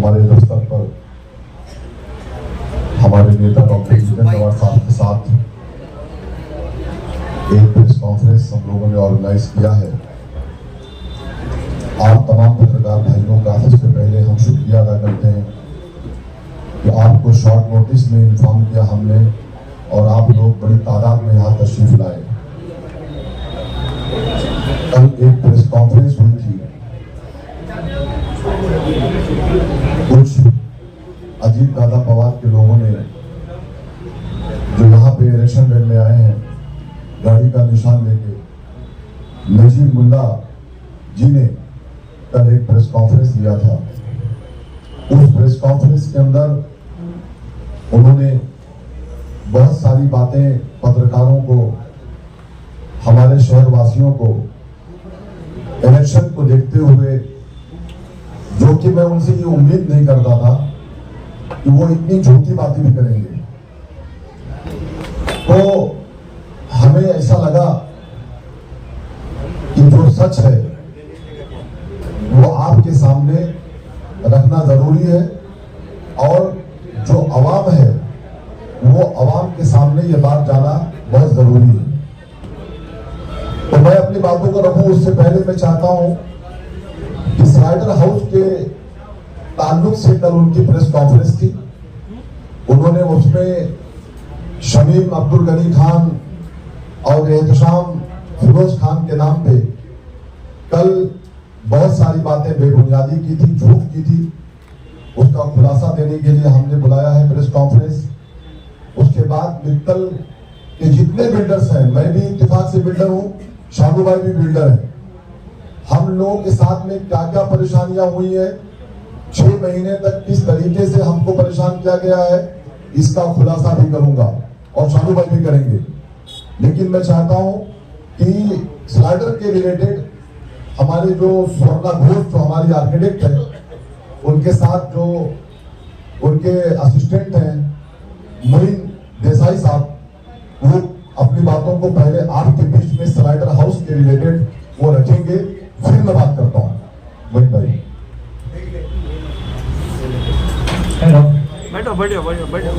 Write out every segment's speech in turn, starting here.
हमारे दफ्तर पर हमारे नेता डॉक्टर जितेंद्र नवाड साहब के साथ एक प्रेस कॉन्फ्रेंस हम लोगों ने ऑर्गेनाइज किया है। आप तमाम पत्रकार भाइयों का सबसे पहले हम शुक्रिया अदा करते हैं कि आपको शॉर्ट नोटिस में इन्फॉर्म किया हमने और आप लोग बड़ी तादाद में यहाँ तशरीफ लाए। कल एक प्रेस कॉन्फ्रेंस हुई थी, कुछ अजीत दादा पवार के लोगों ने जो यहाँ पे इलेक्शन लड़ने आए हैं गाड़ी का निशान लेके, नजीर मुल्ला जी ने कल एक प्रेस कॉन्फ्रेंस दिया था। उस प्रेस कॉन्फ्रेंस के अंदर उन्होंने बहुत सारी बातें पत्रकारों को, हमारे शहरवासियों को इलेक्शन को देखते हुए, जो कि मैं उनसे ये उम्मीद नहीं करता था कि वो इतनी झूठी बातें भी करेंगे, तो हमें ऐसा लगा कि जो सच है वो आपके सामने रखना जरूरी है और जो अवाम है वो अवाम के सामने ये बात जाना बहुत जरूरी है। तो मैं अपनी बातों को रखूं उससे पहले मैं चाहता हूं कि स्लाइडर हाउस के ताल्लुक से कल उनकी प्रेस कॉन्फ्रेंस थी। उन्होंने उसमें शमीम अब्दुल गनी खान और एहतशाम फिरोज खान के नाम पे कल बहुत सारी बातें बेबुनियादी की थी, झूठ की थी। उसका खुलासा देने के लिए हमने बुलाया है प्रेस कॉन्फ्रेंस। उसके बाद मित्तल के जितने बिल्डर्स हैं, मैं भी इत्तेफाक से बिल्डर हूं, शानू भाई भी बिल्डर है, हम लोगों के साथ में क्या क्या परेशानियां हुई है, 6 महीने तक किस तरीके से हमको परेशान किया गया है, इसका खुलासा भी करूंगा और शानू भाई भी करेंगे। लेकिन मैं चाहता हूं कि स्लाइडर के रिलेटेड हमारे जो स्वर्णा घोष जो हमारी आर्किटेक्ट है, उनके साथ जो उनके असिस्टेंट हैं मोइन देसाई साहब, वो अपनी बातों को पहले आपके बीच में स्लाइडर हाउस के रिलेटेड वो रखेंगे, फिर मैं बात करता हूँ। मोइन भाई हेलो, बैठो बैठो बैठो बैठो।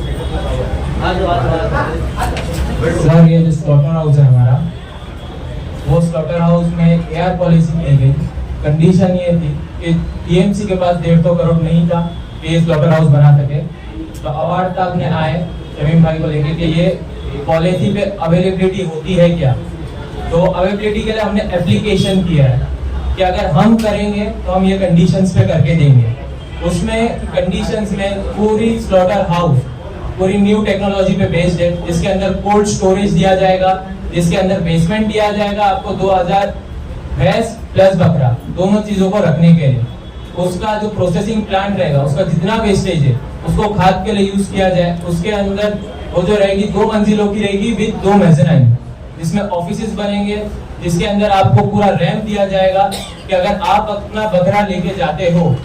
सर ये जो स्लॉटर हाउस है हमारा, वो स्लॉटर हाउस में एक एयर पॉलिसी की गई। कंडीशन ये थी कि टीएमसी के पास 150 करोड़ नहीं था कि ये स्लॉटर हाउस बना सके। तो अवार्ड तक ने आए शमीम भाई को लेके कि ये पॉलिसी पे अवेलेबिलिटी होती है क्या। तो अवेलेबिलिटी के लिए हमने एप्लीकेशन किया है कि अगर हम करेंगे तो हम ये कंडीशंस पे करके देंगे। उसमें कंडीशंस में पूरी स्लॉटर हाउस पूरी न्यू टेक्नोलॉजी पे बेस्ड है, जिसके अंदर कोल्ड स्टोरेज दिया जाएगा, जिसके अंदर बेसमेंट दिया जाएगा आपको 2000 भैंस प्लस बकरा दोनों चीजों को रखने के लिए। उसका जो प्रोसेसिंग प्लांट रहेगा, उसका जितना वेस्टेज है उसको खाद के लिए यूज किया जाए। उसके अंदर वो जो रहेगी 2 मंजिलों की रहेगी विद 2 मेज़नाइन, जिसमें ऑफिसेस बनेंगे, जिसके अंदर आपको पूरा रैंप दिया जाएगा कि अगर आप अपना बकरा लेके जाते हो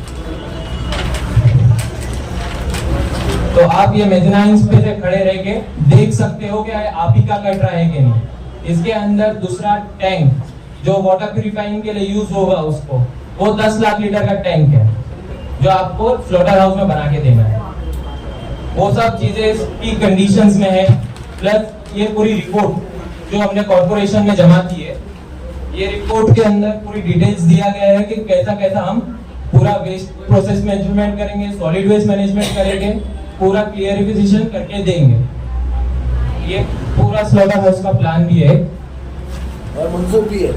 तो आप ये मेज़नाइन्स पे से खड़े रह के देख सकते हो कि आप ही का कट रहा है कि नहीं। इसके अंदर दूसरा टैंक जो वाटर प्यूरिफाइंग के लिए यूज होगा, उसको वो 10 लाख लीटर का टैंक है जो आपको स्लॉटर हाउस में बना के देना है। वो सब चीजें की कंडीशंस में है। प्लस ये पूरी रिपोर्ट जो हमने कॉर्पोरेशन में जमा की है, ये रिपोर्ट के अंदर पूरी डिटेल्स दिया गया है कि कैसा कैसा हम पूरा वेस्ट प्रोसेस मैनेजमेंट करेंगे, सॉलिड वेस्ट मैनेजमेंट करेंगे, पूरा क्लियरिफिकेशन करके देंगे। ये पूरा स्लॉटर हाउस का प्लान भी है और मंजूर भी है।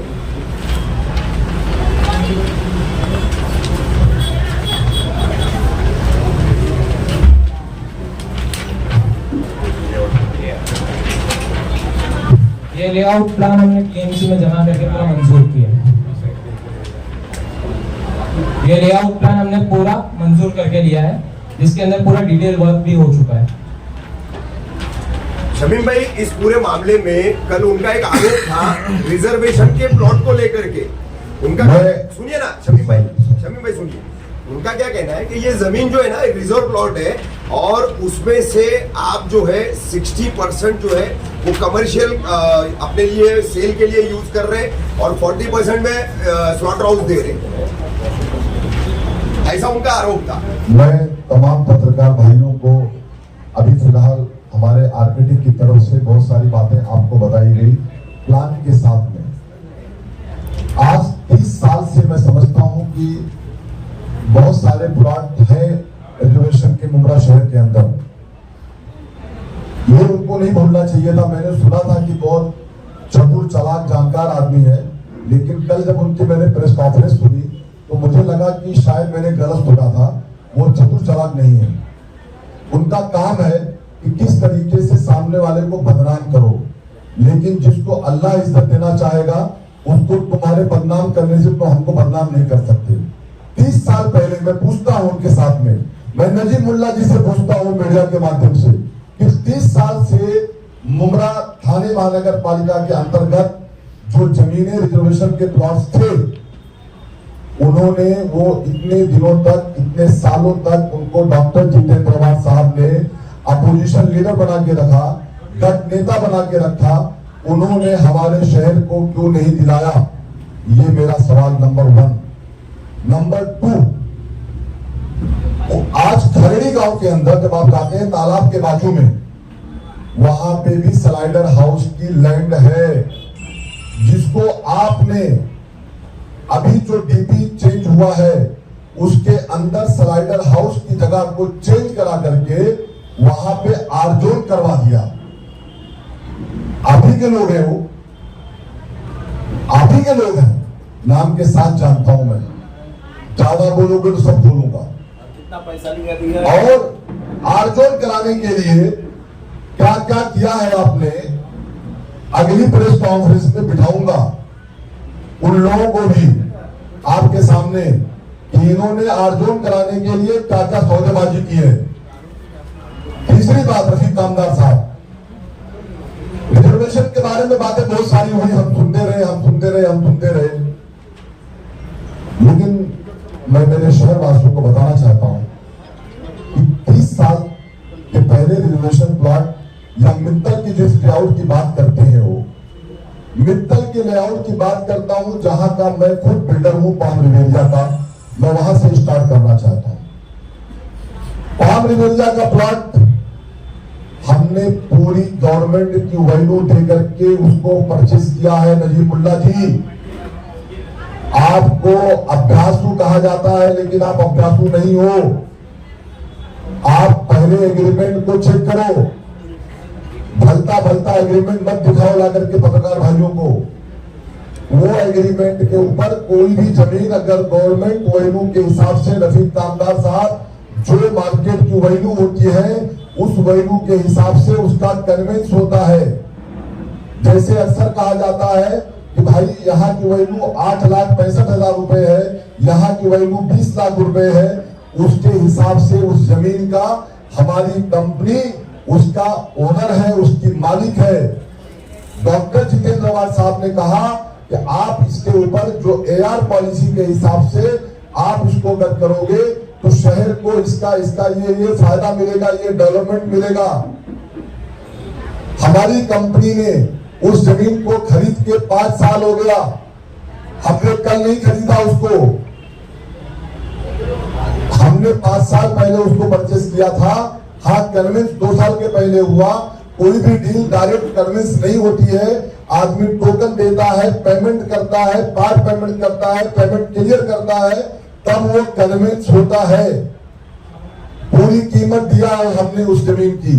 ये लेआउट प्लान हमने टीएमसी में जमा करके पूरा मंजूर किया। ये लेआउट प्लान हमने पूरा मंजूर करके लिया है, जिसके अंदर पूरा डिटेल वर्क भी हो चुका है। शमीम भाई, इस पूरे मामले में कल उनका एक आरोप था रिजर्वेशन के प्लॉट को लेकर के। उनका सुनिए ना शमीम भाई सुनिए, उनका क्या कहना है कि ये जमीन जो है ना रिजर्व प्लॉट है और उसमें से आप जो है 60% जो है वो कमर्शियल अपने लिए सेल के लिए यूज कर रहे हैं और 40% में स्लॉटर हाउस दे रहे हैं। ऐसा उनका आरोप था। मैं तमाम पत्रकार भाइयों को अभी फिलहाल हमारे आरकेटी की तरफ से बहुत सारी बातें आपको बताई गई प्लान के साथ में। आज 30 साल से मैं समझता हूं कि बहुत सारे प्लॉट है रिजर्वेशन के मुमरा शहर के अंदर, ये उनको नहीं भूलना चाहिए था। मैंने सुना था कि बहुत चतुर चालाक जानकार आदमी है, लेकिन कल जब उनकी मैंने प्रेस कॉन्फ्रेंस सुनी तो मुझे लगा कि शायद मैंने गलत सुना था। वो चतुर चालाक नहीं है, उनका काम है कि किस तरीके से सामने वाले को बदनाम करो, लेकिन जिसको अल्लाह इज्जत देना चाहेगा उसको तुम्हारे बदनाम करने से तो हमको बदनाम नहीं कर सकते। 30 साल पहले मैं पूछता हूं उनके साथ में, मैं नजीब मुल्ला जी से पूछता हूं मीडिया के माध्यम से कि 30 साल से मुमरा थाने महानगर पालिका के अंतर्गत जो जमीनें रिजर्वेशन के प्लॉट्स थे, उन्होंने वो इतने दिनों तक, इतने सालों तक उनको डॉक्टर जितेंद्र अवाड साहब ने अपोजिशन लीडर बना के रखा, गठ नेता बना के रखा, उन्होंने हमारे शहर को क्यों नहीं दिलाया? ये मेरा सवाल नंबर 1। नंबर 2, आज खरड़ी गांव के अंदर जब आप जाते हैं तालाब के बाजू में, वहां पे भी स्लाइडर हाउस की लैंड है, जिसको आपने अभी जो डीपी चेंज हुआ है उसके अंदर स्लाइडर हाउस की जगह को चेंज करा करके वहां पे आरजोन करवा दिया। आप ही के लोग हैं, वो आप ही के लोग हैं, नाम के साथ जानता हूं मैं, ज्यादा बोलोगे तो सब बोलूंगा। कितना पैसा लिया और आरजोन कराने के लिए क्या क्या किया है आपने, अगली प्रेस कॉन्फ्रेंस में बिठाऊंगा उन लोगों को भी आपके सामने कि इन्होंने आरजोन कराने के लिए क्या क्या सौदेबाजी की है। तीसरी बात, रफीक कामदार साहब, रिजर्वेशन के बारे में बातें बहुत सारी हुई, हम सुनते रहे, लेकिन मैं मेरे शहर वासियों को बताना चाहता हूं कि 30 साल के पहले रिजर्वेशन प्लॉट या मित्तल की जिस लेआउट की बात करते हैं, वो मित्तल के लेआउट की बात करता हूं जहां का मैं खुद बिल्डर हूं, पाम रिवेरिया का। मैं वहां से स्टार्ट करना चाहता हूं। पाम रिवेरिया का प्लॉट हमने पूरी गवर्नमेंट की वैल्यू देकर के उसको परचेज किया है। नजीब मुल्ला जी, आपको अभ्यासु कहा जाता है, लेकिन आप अभ्यासु नहीं हो। आप पहले एग्रीमेंट को चेक करो, भलता एग्रीमेंट मत दिखाओ ला करके पत्रकार भाइयों को। वो एग्रीमेंट के ऊपर कोई भी जमीन अगर गवर्नमेंट वैल्यू के हिसाब से, रफीक कामदार साहब, जो मार्केट की वैल्यू होती है उस वैल्यू के हिसाब से उसका कन्वेंस होता है। जैसे अक्सर कहा जाता है कि भाई यहाँ की वैल्यू 8,65,000 रुपए है, यहाँ की वैल्यू 20 लाख रुपए है, उसके हिसाब से उस जमीन का हमारी कंपनी उसका ओनर है, उसकी मालिक है। डॉक्टर जितेंद्र अवाड साहब ने कहा कि आप इसके ऊपर जो एआर पॉलिसी के हिसाब से आप इसको अगर करोगे तो शहर को इसका ये फायदा मिलेगा, ये डेवलपमेंट मिलेगा। हमारी कंपनी ने उस जमीन को खरीद के 5 साल हो गया, हमने कल नहीं खरीदा उसको, हमने 5 साल पहले उसको परचेस किया था। हाँ, कन्वेंस 2 साल के पहले हुआ। कोई भी डील डायरेक्ट कन्वेंस नहीं होती है, आदमी टोकन देता है, पेमेंट करता है, पार्ट पेमेंट करता है, पेमेंट क्लियर करता है, तब वो कन्वेंस होता है। पूरी कीमत दिया है हमने उस जमीन की।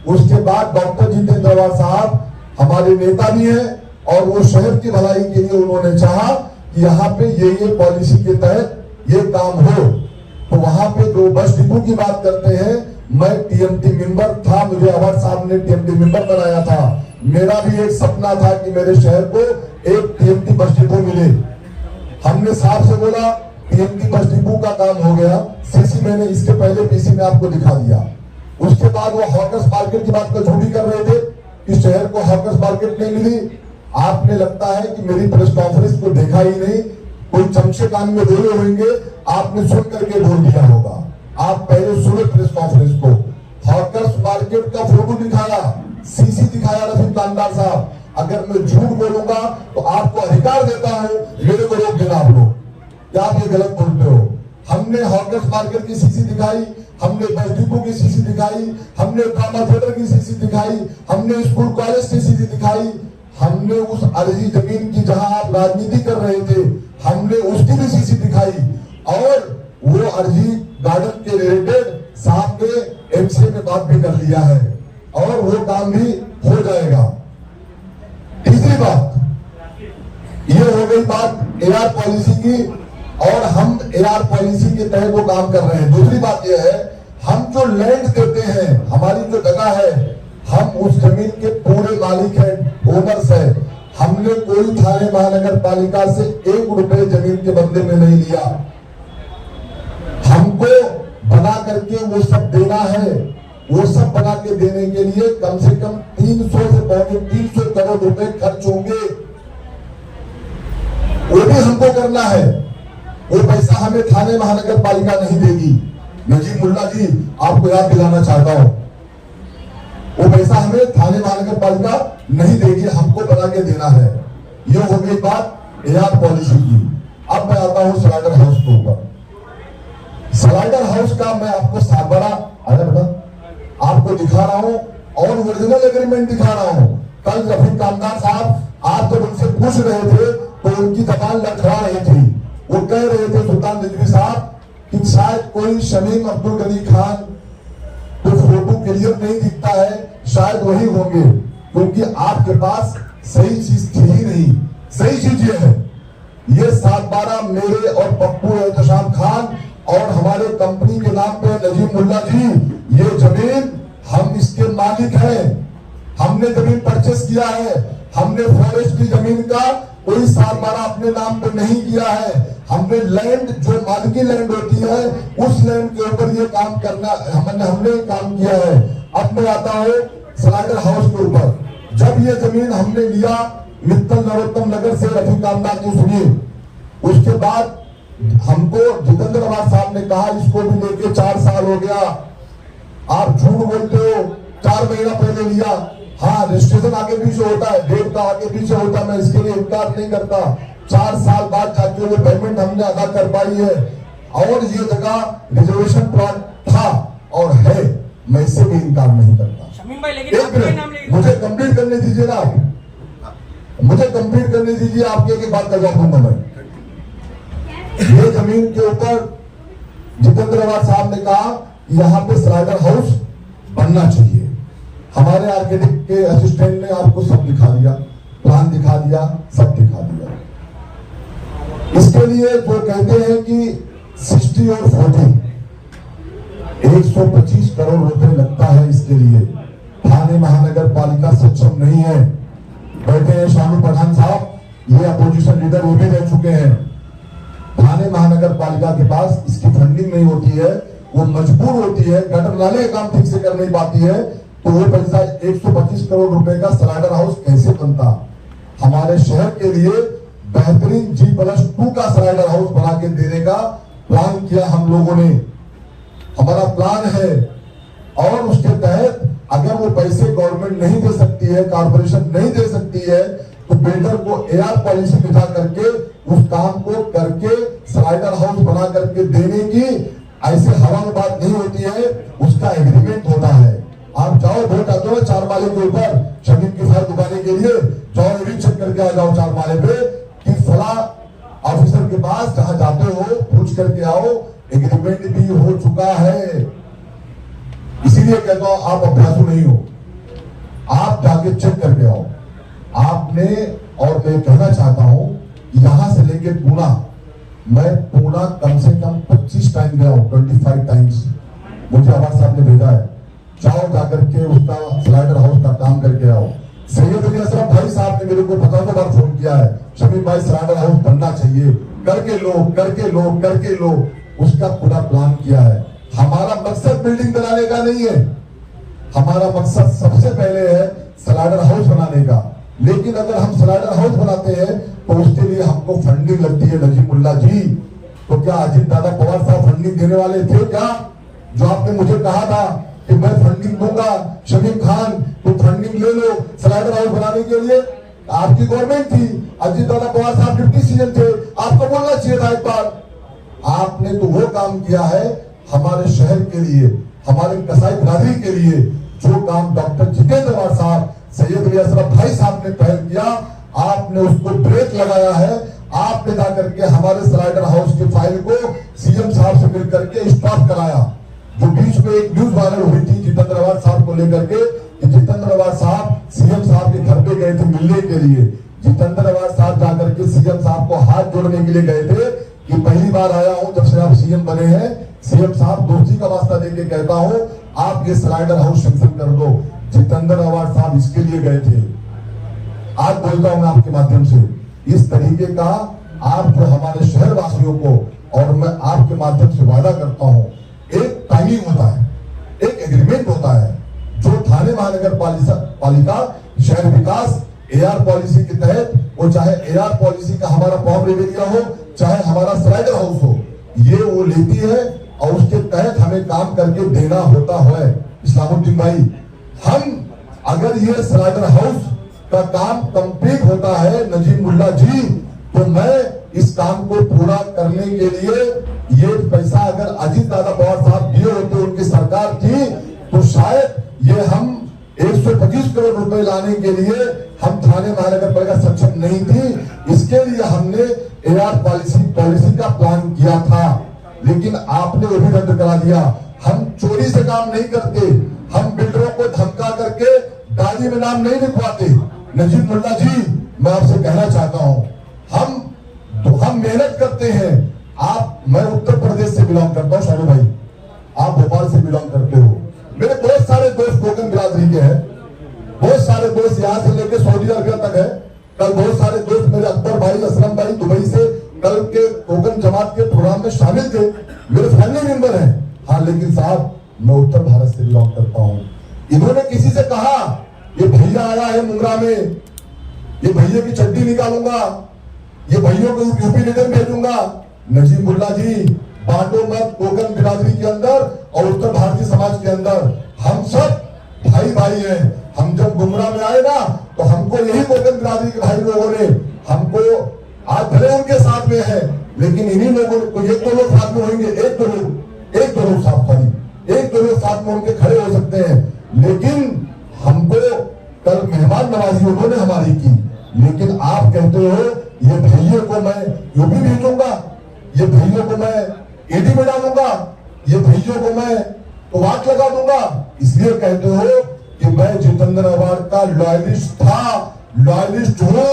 उसके बाद डॉक्टर जितेंद्र अवाड साहब हमारे नेता भी हैं और वो शहर की भलाई के लिए उन्होंने चाहा कि यहाँ पे ये पॉलिसी के तहत ये काम हो। तो वहां पे जो बस डिपो की बात करते हैं, मैं टीएमटी मेंबर था, मुझे अवाड साहब ने टीएमटी मेंबर बनाया था। मेरा भी एक सपना था कि मेरे शहर को एक टीएमटी बस डिपो मिले। हमने साहब से बोला टीएमटी बस डिपो का काम हो गया, सीसी मैंने इसके पहले पीसी में आपको दिखा दिया। उसके बाद वो हॉकर्स मार्केट की बात कर झूठी कर रहे थे कि शहर को हॉकर्स मार्केट नहीं मिली। आपने लगता है कि मेरी प्रेस कॉन्फ्रेंस को देखा ही नहीं, कोई चमचे कान में बोले होंगे, आपने सुन करके बोल दिया होगा। आप पहले सुने प्रेस कॉन्फ्रेंस को, हॉकर्स मार्केट का फोटो दिखाया, सीसी दिखाया रफीक कामदार साहब। अगर मैं झूठ बोलूंगा तो आपको अधिकार देता हूं मेरे को रोक देना आप लोग, क्या आप ये गलत बोलते हो? हमने हॉकर्स मार्केट की सीसी दिखाई, हमने बस डिपो की सीसी दिखाई, हमने ड्रामा थिएटर की सीसी दिखाई, हमने स्कूल कॉलेज की सीसी दिखाई, हमने उस अर्जी जमीन की जहां आप राजनीति कर रहे थे हमने उसकी भी सीसी दिखाई, और वो अर्जी गार्डन के रिलेटेड साहब ने एमसीए में बात भी कर लिया है और वो काम भी हो जाएगा। तीसरी बात ये हो गई बात एआर पॉलिसी की, और हम एआर पॉलिसी के तहत वो काम कर रहे हैं। दूसरी बात यह है, हम जो लैंड देते हैं, हमारी जो जगह है, हम उस जमीन के पूरे मालिक हैं, ओनर्स है। हमने कोई थाने महानगर पालिका से 1 रुपए जमीन के बदले में नहीं लिया। हमको बना करके वो सब देना है। वो सब बना के देने के लिए कम से कम 300 से 350 करोड़ रुपए खर्च होंगे, वो भी हमको करना है। वो पैसा हमें थाने महानगर पालिका नहीं देगी। नजीब मुल्ला जी आपको याद दिलाना चाहता हूं, वो पैसा हमें थाने महानगर पालिका नहीं देगी, हमको बना के देना है। ये हो गई बात एआर पॉलिसी की। अब मैं आता हूं स्लाइडर हाउस के ऊपर। स्लाइडर हाउस का मैं आपको साबरा आपको दिखा रहा हूं और ओरिजिनल एग्रीमेंट दिखा रहा हूं। कल रफीक कामदार साहब आप जब उनसे पूछ रहे थे तो उनकी जबान लड़खड़ा रही थी। वो कह रहे थे सुल्तान रिजवी साहब कि शायद कोई शमीम अब्दुल गनी खान तो फोटो क्लियर नहीं दिखता है, शायद वही होंगे, क्योंकि आपके पास सही चीज थी ही नहीं। सही चीज ये है, ये 7/12 मेरे और पप्पू एहतशाम खान और हमारे कंपनी के नाम पे नजीब मुल्ला जी, ये जमीन हम इसके मालिक हैं। हमने जमीन परचेस किया है। हमने फॉरेस्ट की जमीन का कोई 7/12 अपने नाम पे नहीं किया है। हमने लैंड जो मालिकी लैंड होती है उस लैंड के ऊपर ये काम करना हमने काम किया है। अब मैं आता हूँ स्लाइडर हाउस के ऊपर। जब ये जमीन हमने लिया मित्तल नरोत्तम नगर से, रफीक कामदार जी सुनिए, उसके बाद हमको जितेंद्र आवाज साहब ने कहा इसको भी लेके 4 साल हो गया, आप झूठ बोलते हो, 4 महीना पहले लिया। हाँ, रजिस्ट्रेशन आगे पीछे होता है, डेट का आगे पीछे होता है, मैं इसके लिए इनकार नहीं करता। 4 साल बाद जाके वो पेमेंट हमने अदा कर पाई है। और ये जगह रिजर्वेशन प्लॉट था और है, मैं इससे भी इनकार नहीं करता। शमीम भाई, लेकिन एक मिनट मुझे कंप्लीट करने दीजिए ना, मुझे कंप्लीट करने दीजिए, आपके एक बात करवा दूंगा मैं। ये जमीन के ऊपर जितेंद्र आवाज साहब ने कहा यहाँ पे स्लाइडर हाउस बनना चाहिए। हमारे आर्किटेक्ट के असिस्टेंट ने आपको सब दिखा दिया, प्लान दिखा दिया, सब दिखा दिया। इसके लिए जो कहते हैं कि 60 और 40 125 करोड़ रुपए लगता है इसके लिए। थाने महानगर पालिका सक्षम नहीं है। बैठे हैं शानू प्रधान साहब, ये अपोजिशन लीडर वो भी रह चुके हैं। थाने महानगर पालिका के पास इसकी फंडिंग नहीं होती है, वो मजबूर होती है, गटर नाले का काम ठीक से कर नहीं पाती है, तो वो पैसा 125 करोड़ रुपए का स्लाइडर हाउस कैसे बनता। हमारे शहर के लिए बेहतरीन G+2 का स्लाइडर हाउस बना के देने का प्लान किया हम लोगों ने। हमारा प्लान है, और उसके तहत अगर वो पैसे गवर्नमेंट नहीं दे सकती है, कारपोरेशन नहीं दे सकती है, तो बिल्डर को एआर पॉलिसी बिठा करके उस काम को करके स्लाइडर हाउस बना करके देने की ऐसे हवा में बात नहीं होती है, उसका एग्रीमेंट होता है। आप जाओ वोट आ जाओ 4 माले के ऊपर शमीम की फाइल दुकाने के लिए जाओ, ये चेक करके आ जाओ 4 माले पे कि फला ऑफिसर के पास जहां जाते हो पूछ करके आओ, एग्रीमेंट भी हो चुका है। इसीलिए कहता हूं आप अभ्यासु नहीं हो, आप जाके चेक करके आओ। आपने, और मैं कहना चाहता हूं यहां से लेके पूना, मैं पूना कम से कम 25 टाइम गया हूं, 25 टाइम्स मुझे आवाज साहब ने भेजा है। जाओ जाकर के उसका स्लाइडर हाउस का काम करके आओ। सैयद अली अशरफ भाई साहब ने मेरे को 50 बार फोन किया है, शमीम भाई स्लाइडर हाउस बनना चाहिए, करके लो करके लो करके लो। उसका पूरा प्लान किया है। हमारा मकसद बिल्डिंग बनाने का नहीं है, हमारा मकसद सबसे पहले है स्लाइडर हाउस बनाने का। लेकिन अगर हम स्लाइडर हाउस बनाते हैं तो उसके लिए हमको फंडिंग लगती है। नजीब मुल्ला जी, तो क्या अजीत दादा पवार साहब फंडिंग देने वाले थे क्या? जो आपने मुझे कहा था कि मैं फंडिंग दूंगा, शमीम खान तो फंडिंग ले लो स्लाइडर हाउस बनाने के लिए, आपकी गवर्नमेंट थी, अजीत दादा पवार साहब डिप्टी सीएम थे, आपको बोलना चाहिए था एक बार। आपने तो वो काम किया है हमारे शहर के लिए, हमारे कसाई बिरादरी के लिए। जो काम डॉक्टर जितेंद्र आवाड साहब, सैयद अली अशरफ भाई साहब ने पहल किया, आपने उसको ब्रेक लगाया है। आपने जा करके हमारे स्लाइडर हाउस की फाइल को सीएम साहब से मिल करके स्टॉप कराया। जो बीच में एक न्यूज वायरल हुई थी जितेंद्र आवाड साहब को लेकर के, जितेंद्र आवाड साहब सीएम साहब के घर पे गए थे मिलने के लिए। जितेंद्र आवाड साहब जाकर के सीएम साहब को हाथ जोड़ने के लिए गए थे कि पहली बार आया हूं जब से आप सीएम बने हैं, सीएम साहब दोस्ती का वास्ता देके कहता हूं आप ये स्लाइडर हाउस सेंक्शन कर दो। जितेंद्र आवाड साहब इसके लिए गए थे। आज बोलता हूं मैं आपके माध्यम से, इस तरीके का आप जो हमारे शहर वासियों को, और मैं आपके माध्यम से वादा करता हूं, एक टाइमिंग होता है, एक एग्रीमेंट होता है जो थाने महानगर पालिका शहर विकास एआर पॉलिसी के तहत, वो चाहे एआर पॉलिसी का हमारा पॉम एरिया हो, चाहे हमारा स्लाइडर हाउस हो, ये वो लेती है और उसके तहत हमें काम करके देना होता है। इस्लामुद्दीन भाई, हम अगर ये स्लाइडर हाउस का काम कंप्लीट होता है नजीम मुल्ला जी, तो मैं इस काम को पूरा करने के लिए ये पैसा अगर अजीत दादा पवार साहब दिए होते, उनकी सरकार थी, तो शायद ये हम 125 करोड़ रुपए लाने के लिए हम थाने महानगर पालिका सक्षम नहीं थी। इसके लिए हमने एआर पॉलिसी का प्लान किया था, लेकिन आपने वो भी रद्द करा दिया। हम चोरी से काम नहीं करते, हम बिल्डरों को धमका करके गाड़ी में नाम नहीं लिखवाते। नजीब मुल्ला जी, मैं आपसे कहना चाहता हूं, हम मेहनत करते हैं। मैं उत्तर प्रदेश से बिलोंग करता हूं, शानू भाई आप भोपाल से बिलोंग करते हो। मेरे बहुत सारे दोस्त कोकन बिरादरी के हैं, बहुत सारे दोस्त यहाँ से लेकर सऊदी अरबिया तक है। कल बहुत सारे दोस्त मेरे अकबर भाई, असलम भाई दुबई से कल के कोकन जमात के प्रोग्राम में शामिल थे, मेरे फैमिली मेंबर हैं। हाँ, लेकिन साहब मैं उत्तर भारत से बिलोंग करता हूँ। इन्होंने किसी से कहा ये भैया आया है मुंगरा में, ये भैया की चड्डी निकालूंगा, ये भैयों को यूपी लीडर भेजूंगा। नजीब मुल्ला जी, बांटो मत कोकन बिरादरी के अंदर और उत्तर भारतीय समाज के अंदर, हम सब भाई भाई हैं। हम जब गुमराह में आए ना, तो हमको यही कोकन बिरादरी के भाई लोगों ने हमको, आज भले उनके साथ में है, लेकिन इन्हीं लोगों को, एक दो लोग साथ में होंगे, एक दो लोग साथ में उनके खड़े हो सकते हैं, लेकिन हमको कल मेहमान नवाजी उन्होंने हमारी की। लेकिन आप कहते हो ये भैया को मैं यूपी भेजूंगा, ये भैया को मैं ईडी में डालूंगा, ये भैया को मैं वाट लगा दूंगा। इसलिए कहते हो कि मैं जितेंद्र आवाड का लॉयलिस्ट था, लॉयलिस्ट हूं,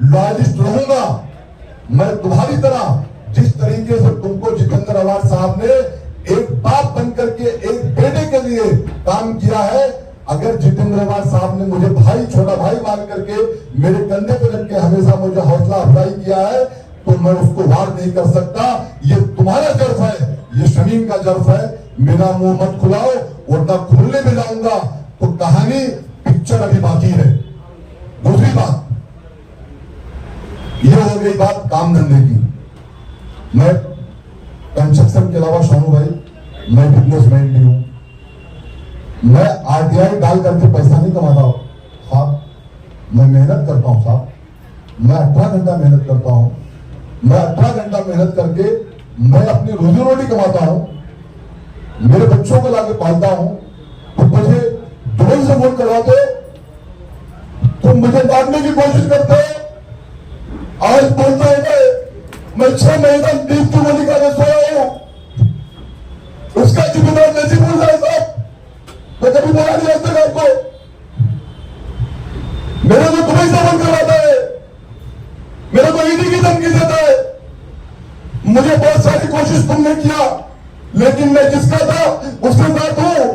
लॉयलिस्ट रहूंगा। मैं तुम्हारी तरह जिस तरीके से तुमको जितेंद्र आवाड साहब ने एक बाप बनकर के एक बेटे के लिए काम किया है, अगर जितेंद्र आवाड साहब ने मुझे भाई, छोटा भाई मान करके मेरे कंधे पे रख के हमेशा मुझे हौसला अफजाई किया है, तो मैं उसको वार नहीं कर सकता। ये तुम्हारा जर्फ है, ये शमीम का जर्फ है। मेरा मुंह मत खुलाओ, वरना खुलने में जाऊंगा तो कहानी, पिक्चर अभी बाकी है। दूसरी बात ये हो गई बात काम धंधे की। मैं कंस्ट्रक्शन के अलावा शानू भाई, मैं बिजनेसमैन भी हूं। मैं आरटीआई डाल करके पैसा नहीं कमाता साहब, मैं मेहनत करता हूं साहब। मैं 18 घंटा मेहनत करता हूं। मैं 18 घंटा मेहनत करके मैं अपनी रोजी रोटी कमाता हूं, मेरे बच्चों को लाके पालता हूं। तो मुझे दुबई से फोन करवाते, तुम मुझे मारने की कोशिश करते। आज बोलते हैं मैं 6 महीना नींद की गोली खाने सोया हूं, उसका जिम्मेदार नजीब मुल्ला साहब। मैं कभी बोला नहीं आज तक आपको, मेरे को दुबई से फोन करवाता है, मेरे को ईडी की धमकी देता है। मुझे बहुत सारी कोशिश तुमने किया, लेकिन मैं जिसका था उसके साथ हूं।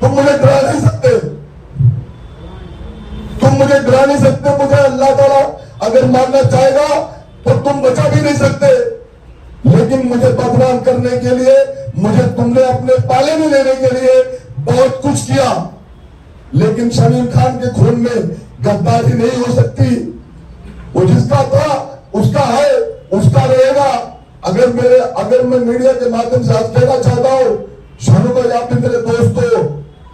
तुम मुझे डरा नहीं सकते, तुम मुझे डरा नहीं सकते। मुझे अल्लाह ताला अगर मारना चाहेगा तो तुम बचा भी नहीं सकते, लेकिन मुझे बदनाम करने के लिए, मुझे तुमने अपने पाले में लेने के लिए बहुत कुछ किया। लेकिन शमीम खान के खून में गद्दारी नहीं हो सकती। वो जिसका था उसका है, उसका रहेगा। अगर मैं मीडिया के माध्यम से आज कहना चाहता हूं, शानू भाई आप भी मेरे दोस्त हो,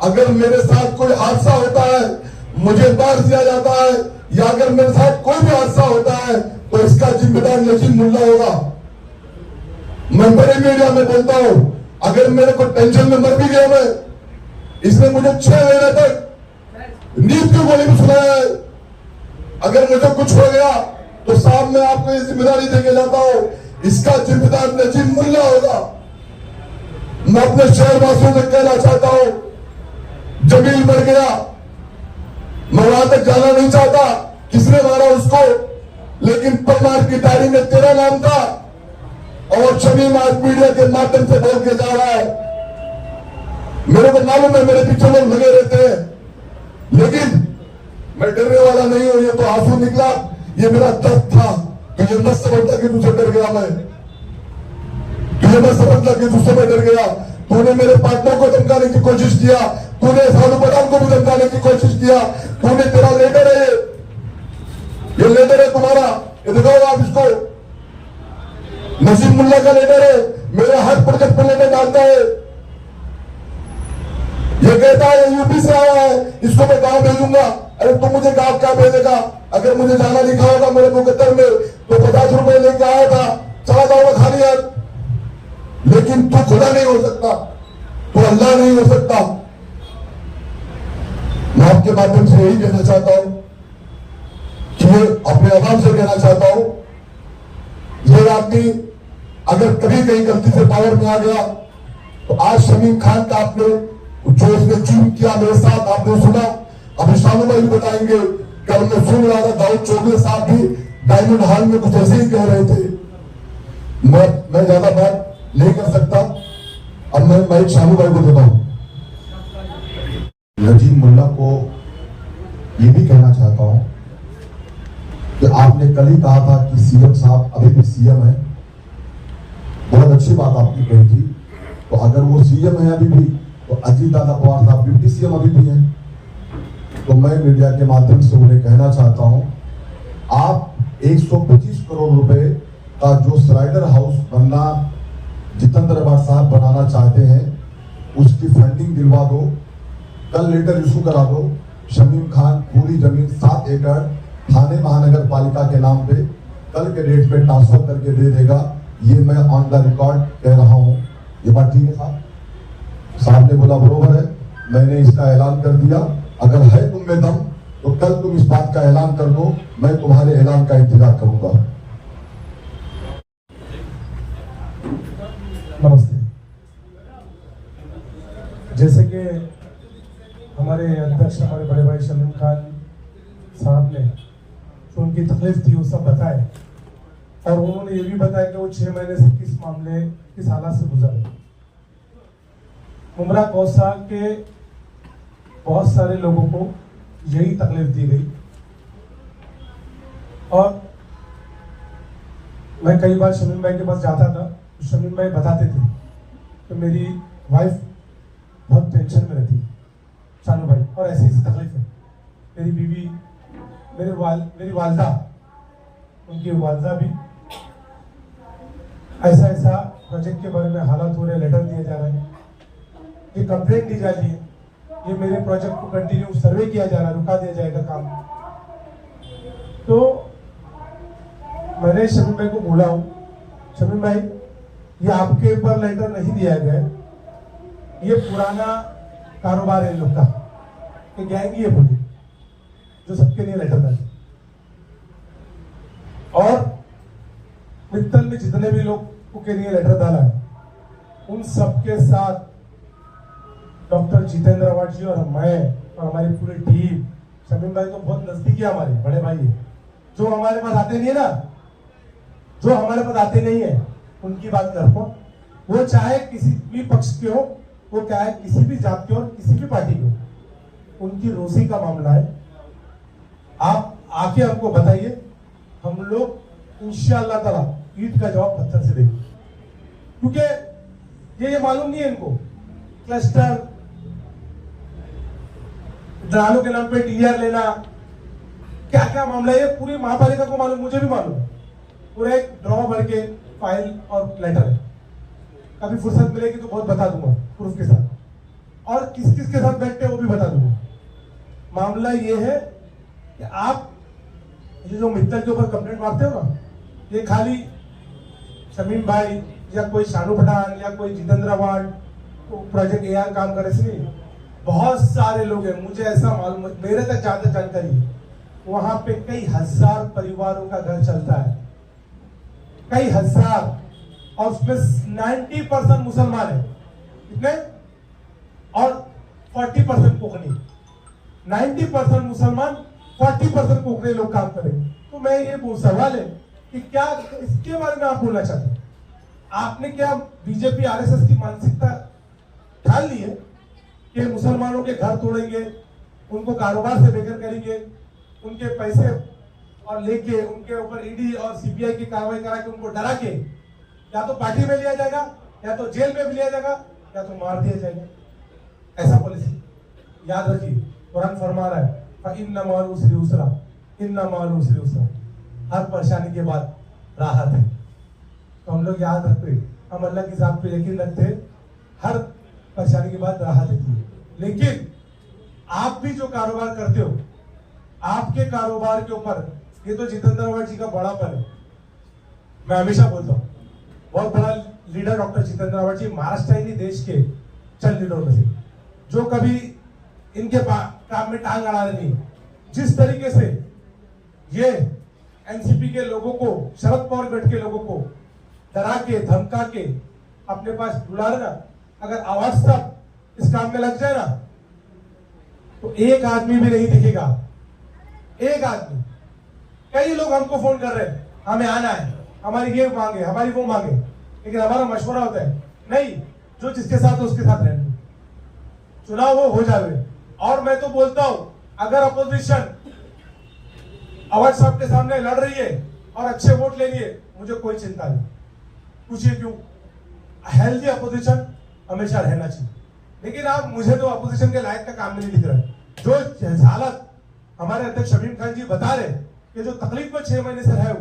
अगर मेरे साथ कोई हादसा होता है, मुझे मार दिया जाता है, या अगर मेरे साथ कोई भी हादसा होता है, तो इसका जिम्मेदार नजीब मुल्ला होगा। मैं बड़े मीडिया में बोलता हूं, अगर मेरे को टेंशन में मर भी गया मैं, इसने मुझे 6 महीने तक नींद की गोली में सुनाया है। अगर मुझे कुछ हो गया तो साहब मैं आपको ये जिम्मेदारी देके जाता हूं, इसका जिम्मेदार नजीब मुल्ला होगा। मैं अपने शहरवासियों से कहना चाहता हूं, जमील मर गया, मैं वहां तक जाना नहीं चाहता, किसने मारा उसको, लेकिन परमार की डायरी में तेरा नाम था और शमीम आज मीडिया के माध्यम से बोल के जा रहा है। मेरे को मालूम है मेरे पीछे लोग लगे रहते हैं, लेकिन मैं डरने वाला नहीं हूं। ये तो आंसू निकला, ये मेरा दर्द था। तुझे मत समझता कि तुझसे डर गया मैं, तुझे मत समझता कि तुझसे मैं डर गया। तूने मेरे पार्टनर को धमकाने की कोशिश किया, तूने साधु पठान को भी धमकाने की कोशिश किया। तूने, तेरा लेटर है ये लेटर है तुम्हारा, ये दिखाओ आप इसको, नजीब मुल्ला का लेटर है, मेरे हर प्रोजेक्ट पर लेटर डालता है। ये कहता है यूपी से आया है, इसको मैं गांव भेजूंगा। अरे तुम मुझे गांव क्या भेजेगा? अगर मुझे जाना लिखा होगा मेरे मुकद्दर में तो 50 रुपए लेके आया था, चला जाऊंगा खाली हाथ। लेकिन तू खुदा नहीं हो सकता, तू अल्लाह नहीं हो सकता। मैं आपके माध्यम से यही कहना चाहता हूं कि ये अपने आवाम से कहना चाहता हूं, ये आदमी अगर कभी कहीं गलती से पावर में आ गया तो आज शमीम खान का आपने जो उसने जुर्म किया मेरे साथ आपने सुना। अभी शानू भाई भी बताएंगे, कल मैं सुन रहा था दाऊद चौधरी साहब भी डायमंड हॉल में कुछ ऐसे ही कह रहे थे। मैं ज्यादा बात नहीं कर सकता, अब मैं माइक शानू भाई को देता हूं। नजीब मुल्ला को ये भी कहना चाहता हूं कि आपने कल ही कहा था कि सीएम साहब अभी भी सीएम है, बहुत अच्छी बात आपने कही थी। तो अगर वो सीएम है अभी भी, तो अजीत दादा पवार साहब डिप्टी सीएम अभी भी हैं। तो मैं मीडिया के माध्यम से उन्हें कहना चाहता हूं, आप 125 करोड़ रुपए का जो स्लाइडर हाउस बनना जितेंद्र बाट साहब बनाना चाहते हैं, उसकी फंडिंग दिलवा दो, कल लेटर इशू करा दो। शमीम खान पूरी जमीन 7 एकड़ थाने महानगर पालिका के नाम पे कल के डेट पे ट्रांसफर करके दे देगा। ये मैं ऑन द रिकॉर्ड कह रहा हूं। ये बात ठीक है साहब? साहब ने बोला बरोबर है, मैंने इसका ऐलान कर दिया। अगर है तुम में दम तो कल तुम इस बात का ऐलान कर दो, मैं तुम्हारे ऐलान का इंतजार करूंगा। नमस्ते। जैसे कि हमारे अध्यक्ष हमारे बड़े भाई शमीम खान साहब ने जो उनकी तकलीफ थी वो सब बताए, और उन्होंने ये भी बताया कि वो 6 महीने से किस मामले किस हालात से गुजरे। मुमरा कौसा के बहुत सारे लोगों को यही तकलीफ दी गई, और मैं कई बार शमीम भाई के पास जाता था तो शमीम भाई बताते थे कि मेरी वाइफ बहुत टेंशन में रहती है शानू भाई, और ऐसी तकलीफ है। मेरी बीवी, मेरी वालदा, उनकी वालदा भी ऐसा प्रोजेक्ट के बारे में हालात हो रहे, लेटर दिए जा रहे हैं, ये कंप्लेंट दी जा रही है, ये मेरे प्रोजेक्ट को कंटिन्यू सर्वे किया जा रहा है, रुका दिया जाएगा काम। तो मैंने शमीम भाई को बोला हूँ, शमीम भाई ये आपके ऊपर लेटर नहीं दिया गया, ये पुराना कारोबार है इन लोग का, ये गैंग ही है बोली जो सबके लिए लेटर डाले, और मित्तल में जितने भी लोग के लिए लेटर डाला है उन सबके साथ डॉक्टर जितेंद्र अवार्ड जी और मैं और हमारी पूरी टीम, शमीम भाई तो बहुत नजदीकी है, हमारे बड़े भाई है, जो हमारे पास आते नहीं है ना, जो हमारे पास आते नहीं है उनकी बात करता हूं। वो चाहे किसी भी पक्ष के हो, वो चाहे किसी भी जात के हो, किसी भी पार्टी के हो, उनकी रोजी का मामला है। आप आके हमको बताइए, हम लोग इंशाअल्लाह ताला ईद का जवाब पत्थर से देंगे, क्योंकि ये मालूम नहीं है इनको क्लस्टर दलालों के नाम पे डीआर लेना, क्या क्या मामला है, ये पूरी महापालिका को मालूम, मुझे भी मालूम। पूरा एक ड्रॉ भर के फाइल और लेटर है, कभी फुर्सत मिलेगी तो बहुत बता दूंगा प्रूफ के साथ, और किस किस के साथ बैठते हैं वो भी बता दूंगा। मामला ये है कि आप ये जो मित्तल के ऊपर कंप्लेंट मारते हो ना, ये खाली शमीम भाई या कोई शानू पठान या कोई जितेंद्र अवार्ड प्रोजेक्ट एआर काम करे नहीं, बहुत सारे लोग हैं। मुझे ऐसा मालूम, मेरे तक ज्यादा जानकारी है, वहां पे कई हजार परिवारों का घर चलता है, कई हजार, और उसमें 90% मुसलमान है, कितने, और 40% कोकनी। 90% मुसलमान, 40% कोकनी लोग काम करें। तो मैं ये सवाल है कि क्या इसके बारे में आप बोलना चाहते हैं? आपने क्या बीजेपी आरएसएस की मानसिकता ठान ली है कि मुसलमानों के घर तोड़ेंगे, उनको कारोबार से बेघर करेंगे, उनके पैसे और लेके उनके ऊपर ईडी और सीबीआई की कार्रवाई करा के उनको डरा के या तो पार्टी में लिया जाएगा, या तो जेल में भी लिया जाएगा, या तो मार दिया जाएगा? ऐसा पॉलिसी याद रखिए, कुरान फरमा रहा है इन्ना माल उसरी उसरा, इन्ना माल उसरी उसरा, हर परेशानी के बाद राहत है। तो हम लोग याद रखते, हम अल्लाह की जात पे यकीन रखते, हर परेशानी के बाद राहत देती है। लेकिन आप भी जो कारोबार करते हो, आपके कारोबार के ऊपर, ये तो जितेंद्र अवार्ड जी का बड़ापन है। मैं हमेशा बोलता हूँ, बहुत बड़ा लीडर डॉक्टर जितेंद्र अवार्ड जी महाराष्ट्र ही नहीं, देश के चंद लीडरों में से, जो कभी इनके काम में टांग अड़ा नहीं। जिस तरीके से ये एनसीपी के लोगों को, शरद पवार गठ के लोगों को डरा के धमका के अपने पास बुला रहे ना, अगर आवाज सब इस काम में लग जाए ना, तो एक आदमी भी नहीं दिखेगा, एक आदमी। कई लोग हमको फोन कर रहे हैं, हमें आना है, हमारी ये मांगे, हमारी वो मांगे, लेकिन हमारा मशवरा होता है नहीं, जो जिसके साथ उसके साथ रहने, चुनाव वो हो जाए। और मैं तो बोलता हूं, अगर अपोजिशन अवार्ड साहब के सामने लड़ रही है और अच्छे वोट ले लिए, मुझे कोई चिंता नहीं। पूछिए क्यों? हेल्दी अपोजिशन हमेशा रहना चाहिए। लेकिन आप, मुझे तो अपोजिशन के लायक का काम में नहीं दिख रहा है। जो हालत हमारे अध्यक्ष शमीम खान जी बता रहे कि जो तकलीफ में 6 महीने से रहे,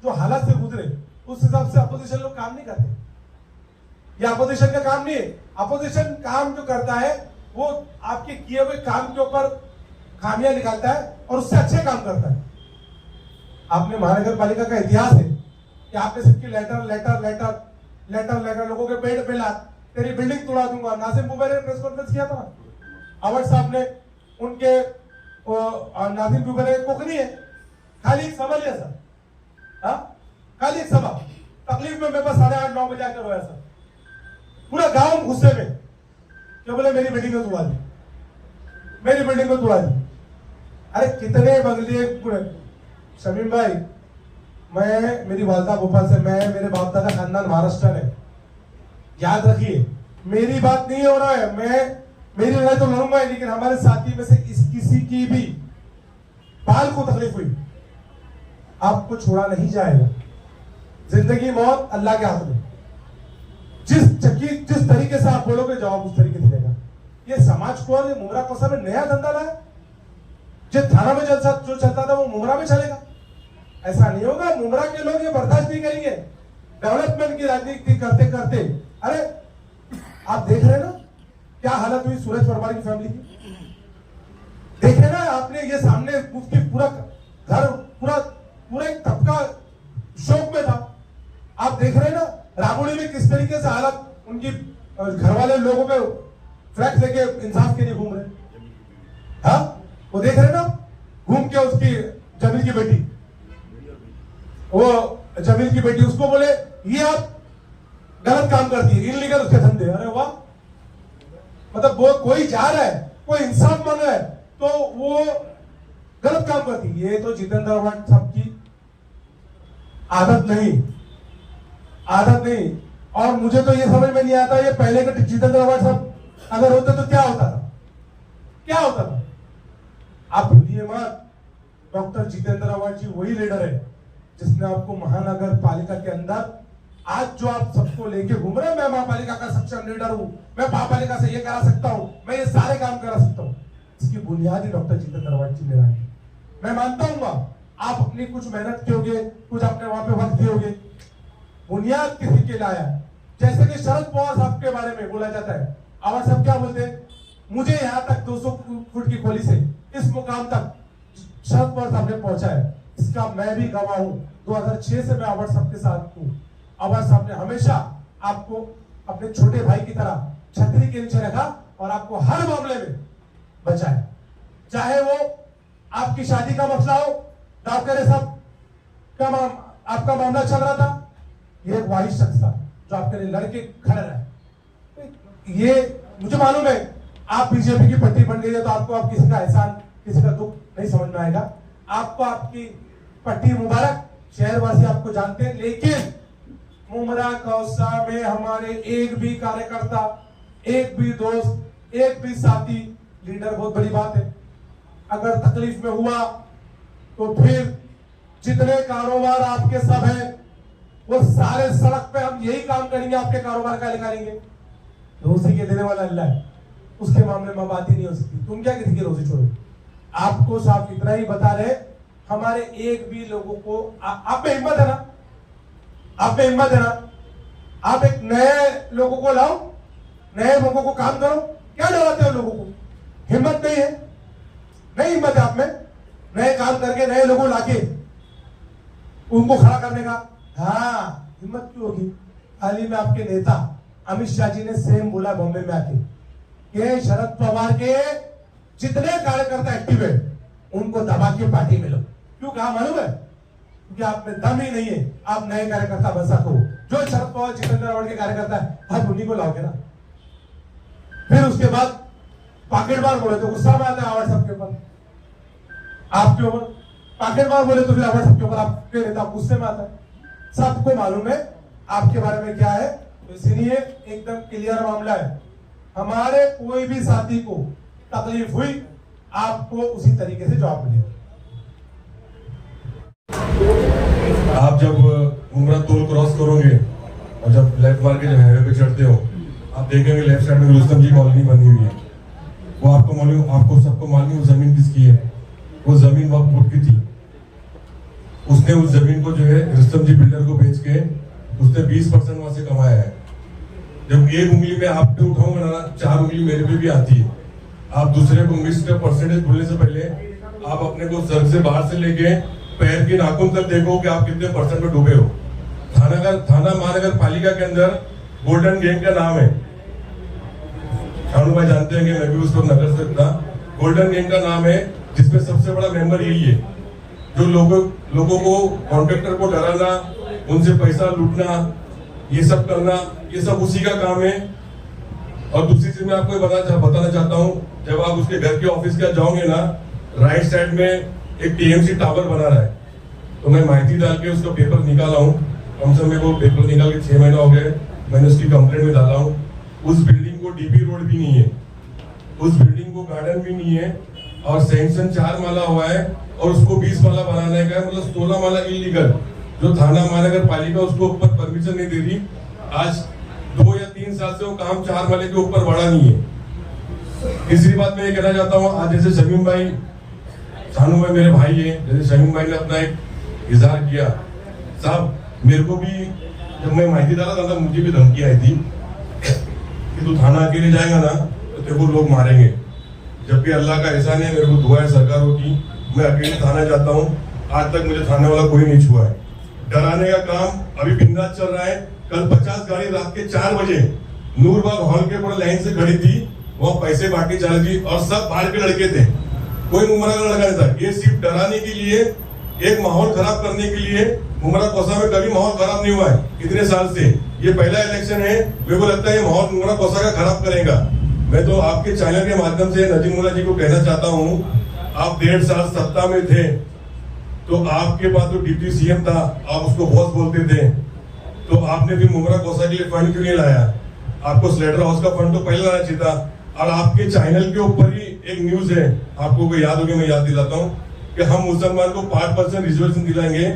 जो हालत से गुजरे, उस हिसाब से अपोजिशन लोग काम नहीं करते। यह अपोजिशन का काम नहीं है। अपोजिशन काम जो करता है, वो आपके किए हुए काम के ऊपर खामियां निकालता है और उससे अच्छे काम करता है। आपने महानगर पालिका का इतिहास है कि आपने सबकी लेटर लोगों के पेट पे लात, तेरी बिल्डिंग तोड़ा दूंगा। नाजिम बुबैर ने प्रेस कॉन्फ्रेंस किया था, अवार्ड साहब ने उनके, नाजिम बुबैर कोकनी है, खाली एक सभा लिया सर, हाँ, खाली एक सभा, तकलीफ में मेरे पास 8:30-9 बजे आकर रोया सर, पूरा गांव गुस्से में, क्या बोले मेरी बिल्डिंग को तोड़ा दी, मेरी बिल्डिंग को तोड़ा दी। अरे कितने बंगले पूरे। शमीम भाई, मैं, मेरी वालदा भोपाल से, मैं, मेरे बाप दादा खानदान महाराष्ट्र है, याद रखिए, मेरी बात नहीं हो रहा है, मैं, मेरी लड़ाई तो लड़ूंगा ही, लेकिन हमारे साथी में से किसी की भी बाल को तकलीफ हुई, आपको छोड़ा नहीं जाएगा। जिंदगी मौत अल्लाह के हाथ में, जिस तरीके से आप बोलोगे जवाब उस तरीके से देगा। ये समाज को, ये मुमरा कोसा में नया धंधा लाया, जो थाना में जो चलता था वो मुमरा में चलेगा। ऐसा नहीं होगा, मुमरा के लोग ये बर्दाश्त नहीं करेंगे। डेवलपमेंट की राजनीति करते करते, अरे आप देख रहे हैं ना क्या हालत हुई सूरज परमार की फैमिली की, देखे ना आपने, ये सामने उसकी पूरा घर, पूरा एक तबका शोक में था। आप देख रहे हैं ना रामुड़ी में किस तरीके से हालत, उनकी घर वाले लोगों पे फ्लैक्स लेके इंसाफ के लिए घूम रहे, हाँ, वो देख रहे ना, घूम के उसकी जमील की बेटी, वो जमील की बेटी उसको बोले ये आप गलत काम करती है, इनलीगल उसके धंधे। अरे वाह, मतलब वो कोई जा रहा है, कोई इंसाफ मांग रहा है, तो वो गलत काम करती है। ये तो जितेंद्र अवार्ड साहब की आदत नहीं। और मुझे तो ये समझ में नहीं आता, ये पहले के जितेंद्र अवार्ड साहब अगर होते तो क्या होता था? आप भूलिए मत, डॉक्टर जितेंद्र अवार्ड जी वही लीडर है जिसने आपको महानगर पालिका के अंदर आज जो आप सबको लेके घूम रहे हैं, मैं महापालिका का सक्षम लीडर हूं, मैं महापालिका से ये करा सकता हूं, मैं ये सारे काम करा सकता हूं, इसकी बुनियादी डॉक्टर जितेंद्र अवार्ड जी मेरा है। मैं मानता हूँ आप अपनी कुछ मेहनत कियोगे, कुछ अपने वहां पे वक्त दियोगे, बुनियाद किसी के लाया। जैसे कि शरद पवार साहब के बारे में बोला जाता है, अवार्ड साहब क्या बोलते हैं, मुझे यहाँ तक 200 फुट की खोली से इस मुकाम तक शरद पवार साहब ने पहुंचा है, इसका मैं भी गवाह हूं। 2006 से मैं अवार्ड साहब के साथ हूं। अवार्ड साहब ने हमेशा आपको अपने छोटे भाई की तरह छतरी के नीचे रखा और आपको हर मामले में बचाया। चाहे वो आपकी शादी का मसला हो, डॉक्टर साहब का आपका मामला चल रहा था, ये एक वाहिद शख्स था जो आपके लिए लड़के खड़ा रहा। ये मुझे मालूम है आप बीजेपी की पट्टी बन गई है तो आपको आप किसी का एहसान, किसी का दुख नहीं समझ में आएगा। आपको आपकी पट्टी मुबारक, शहरवासी आपको जानते हैं। लेकिन मुमरा कौसा में हमारे एक भी कार्यकर्ता, एक भी दोस्त, एक भी साथी लीडर बहुत बड़ी बात है। अगर तकलीफ में हुआ तो फिर जितने कारोबार आपके सब हैं वो सारे सड़क पे हम यही काम करेंगे, आपके कारोबार का निकालेंगे। रोजी के देने वाला अल्लाह है, उसके मामले में बात ही नहीं हो सकती। तुम क्या किसी की रोजी छोड़ो। आपको साफ इतना ही बता रहे, हमारे एक भी लोगों को आप में हिम्मत है ना, आप में हिम्मत है ना, आप एक नए लोगों को लाओ, नए लोगों को काम करो। क्या डराते हो लोगों को? हिम्मत नहीं है, नहीं हिम्मत है आप में नए काम करके नए लोगों लाके उनको खड़ा करने का? हाँ, हिम्मत क्यों होगी? हाल ही में आपके नेता अमित शाह जी ने सेम बोला बॉम्बे में आके कि शरद पवार के जितने कार्यकर्ता एक्टिव है उनको दबा के पार्टी में लो। क्यों कहा मालूम है? क्योंकि आप में दम ही नहीं है आप नए कार्यकर्ता बन सको। जो शरद पवार, जितेंद्र रावत के कार्यकर्ता है, आप उन्हीं को लाओगे ना। फिर उसके बाद पाकेटबार बोले तो गुस्सा में आता है आवाज सबके ऊपर, आपके ऊपर पाकेटबार बोले तो फिर आवाज सबके ऊपर आपके नेता गुस्से में आता है। सबको मालूम है आपके बारे में क्या है, तो इसलिए एकदम क्लियर मामला है। हमारे कोई भी साथी को तकलीफ हुई, आपको उसी तरीके से जवाब मिलेगा। आप जब मुमरा टोल क्रॉस करोगे और जब लेफ्ट मार के जब हाईवे पे चढ़ते हो, आप देखेंगे लेफ्ट साइड में रुस्तम जी कॉलोनी बनी हुई है। वो आपको मालूम, आपको सबको मालूम वो जमीन किसकी है? वो जमीन वक्त बोर्ड की थी। उसने उस जमीन को जो है रुस्तम जी बिल्डर को बेच के उसने 20% वहां से कमाया है। जब एक उंगली में आप पे उठाऊंगा ना, 4 उंगली मेरे पे भी आती है। आप दूसरे को उंगली का परसेंटेज बोलने से पहले आप अपने को सर से बाहर से लेके पैर की नाखून तक देखो कि आप कितने परसेंट में डूबे हो। थाना महानगर पालिका के अंदर गोल्डन गैंग का नाम है, शानू भाई जानते हैं कि मैं भी उसको नगर से था। गोल्डन गैंग का नाम है जिसमें सबसे बड़ा मेंबर यही है, जो लोगों को कॉन्ट्रैक्टर को डराना, उनसे पैसा लूटना, ये सब करना, ये सब उसी का काम है। और दूसरी चीज मैं आपको बताना चाहता हूँ, जब आप उसके घर के ऑफिस के जाओगे ना, राइट साइड में एक टीएमसी टावर बना रहा है। तो मैं माहिती डाल के उसका पेपर निकाला हूँ, कम से कम वो पेपर निकाल के 6 महीना हो गए। मैंने उसकी कंप्लेंट में डाला हूँ। उस बिल्डिंग को डीपी रोड भी नहीं है, उस बिल्डिंग को गार्डन भी नहीं है, और सैंक्शन 4 माला हुआ है और उसको 20 माला बनाने का है, मतलब 16 माला इलीगल, जो थाना महानगर पालिका उसको ऊपर परमिशन नहीं दे रही। आज 2 या 3 साल से वो काम 4 माले के ऊपर बढ़ा नहीं है। तीसरी बात मैं ये कहना चाहता हूँ, आज जैसे शमीम भाई, शानू भाई मेरे भाई है, जैसे शमीम भाई ने अपना एक इजहार किया, साहब मेरे को भी जब मैं माहिती डाला था मुझे भी धमकी आई थी कि तू थाना अकेले जाएगा ना तो तेरे को लोग मारेंगे। जबकि अल्लाह का एहसान है, मेरे को दुआ है सरकारों की, मैं अकेले थाना जाता हूँ, आज तक मुझे थाने वाला कोई नहीं छुआ है। डराने का काम अभी बिंदास चल रहा है। कल 50 गाड़ी रात के 4 बजे नूरबाग हॉल के पूरा लाइन से खड़ी थी, वहाँ पैसे बांटने जा रही थी और सब बाहर के लड़के थे, कोई मुमरा का लड़का नहीं था। ये सिर्फ डराने के लिए, एक माहौल खराब करने के लिए। मुमरा कोसा में कभी माहौल खराब नहीं हुआ है इतने साल से, ये पहला इलेक्शन है। मेरे को लगता है ये माहौल मुमरा कोसा का खराब करेगा। मैं तो आपके चैनल के माध्यम से नजीमुल्ला जी को कहना चाहता हूँ, आप 1.5 साल सत्ता में थे तो आपके पास तो डिप्टी सीएम था, आप उसको बॉस बोलते थे, तो आपने फिर मुमरा कोसा के लिए फंड क्यों नहीं लाया? आपको स्लेटर हाउस का फंड तो पहले लाना चाहिए था। और आपके चैनल के ऊपर ही एक न्यूज है, आपको कोई याद होगी, मैं याद दिलाता हूँ, कि हम मुसलमान को 5% रिजर्वेशन दिलाएंगे।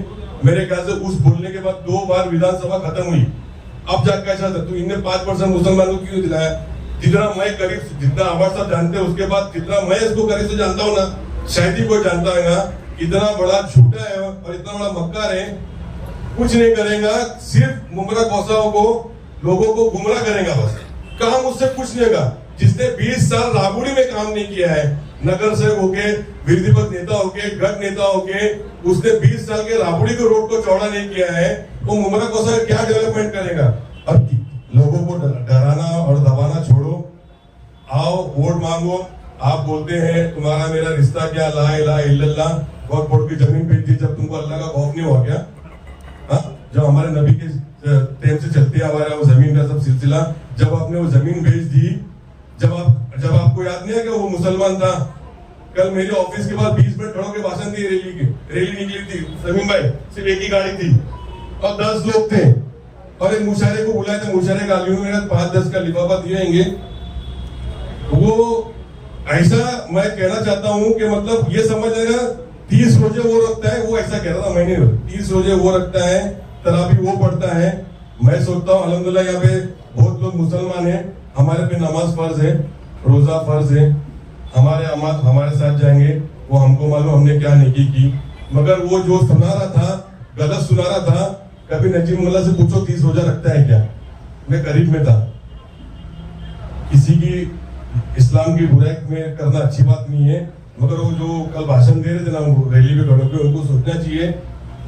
मेरे ख्याल से उस बोलने के बाद 2 बार विधानसभा खत्म हुई। अब जाकर कैसा था, तो इन्हें 5% मुसलमानों को क्यों दिलाया? जितना मैं करीब, जितना हमारे साथ जानते हैं, उसके बाद जितना मैं इसको करीब से जानता हूँ ना, शायद ही कोई जानता है ना, इतना बड़ा झूठा है और इतना बड़ा मक्कार है, कुछ नहीं करेगा, सिर्फ मुमरा कोसाओं को, लोगों को गुमराह करेगा बस, काम उससे कुछ नहीं होगा। जिसने 20 साल राबुड़ी में काम नहीं किया है, नगर सेवक होके, विरोधी पक्ष नेता होके, गठ नेता होके, उसने 20 साल के राबुड़ी के रोड को चौड़ा नहीं किया है, वो मुमरा कोसा क्या डेवलपमेंट करेगा? और आओ वोट मांगो। आप बोलते हैं तुम्हारा मेरा रिश्ता क्या, ला इलाहा इल्लल्लाह, वक्त बोर्ड की जमीन बेच दी जब तुमको अल्लाह का खौफ नहीं हुआ क्या? हाँ, जो हमारे नबी के टाइम से चलते आ रहा है वो जमीन का सब सिलसिला, जब आपने वो जमीन बेच दी, जब आपको याद नहीं है कि वो मुसलमान था? कल मेरे ऑफिस के बाद 20 मिनट खड़ो के भाषण दिए, रैली निकली थी समीम भाई, सिर्फ एक ही गाड़ी थी और 10 लोग थे और एक मुशायरे को बुलाए थे। मुशायरे का 5-10 का लिफाफा दिएंगे। वो ऐसा मैं कहना चाहता हूं कि मतलब ये समझ लेना 30 रोजे वो रखता है, वो ऐसा कह रहा था मैंने, 30 रोजे वो रखता है, तरावी वो पढ़ता है। मैं सोचता हूँ अल्हम्दुलिल्लाह यहाँ पे बहुत लोग मुसलमान हैं, हमारे पे नमाज फर्ज है, रोजा फर्ज है, हमारे साथ जाएंगे, वो हमको मालूम हमने क्या नेकी की। मगर वो जो सुना रहा था, गलत सुना रहा था, कभी नजीब मुल्ला से पूछो 30 रोजा रखता है क्या? मैं करीब में था। किसी की इस्लाम की बुराई में करना अच्छी बात नहीं है, मगर वो जो कल भाषण दे रहे थे ना रैली में खड़े होकर, उनको सोचना चाहिए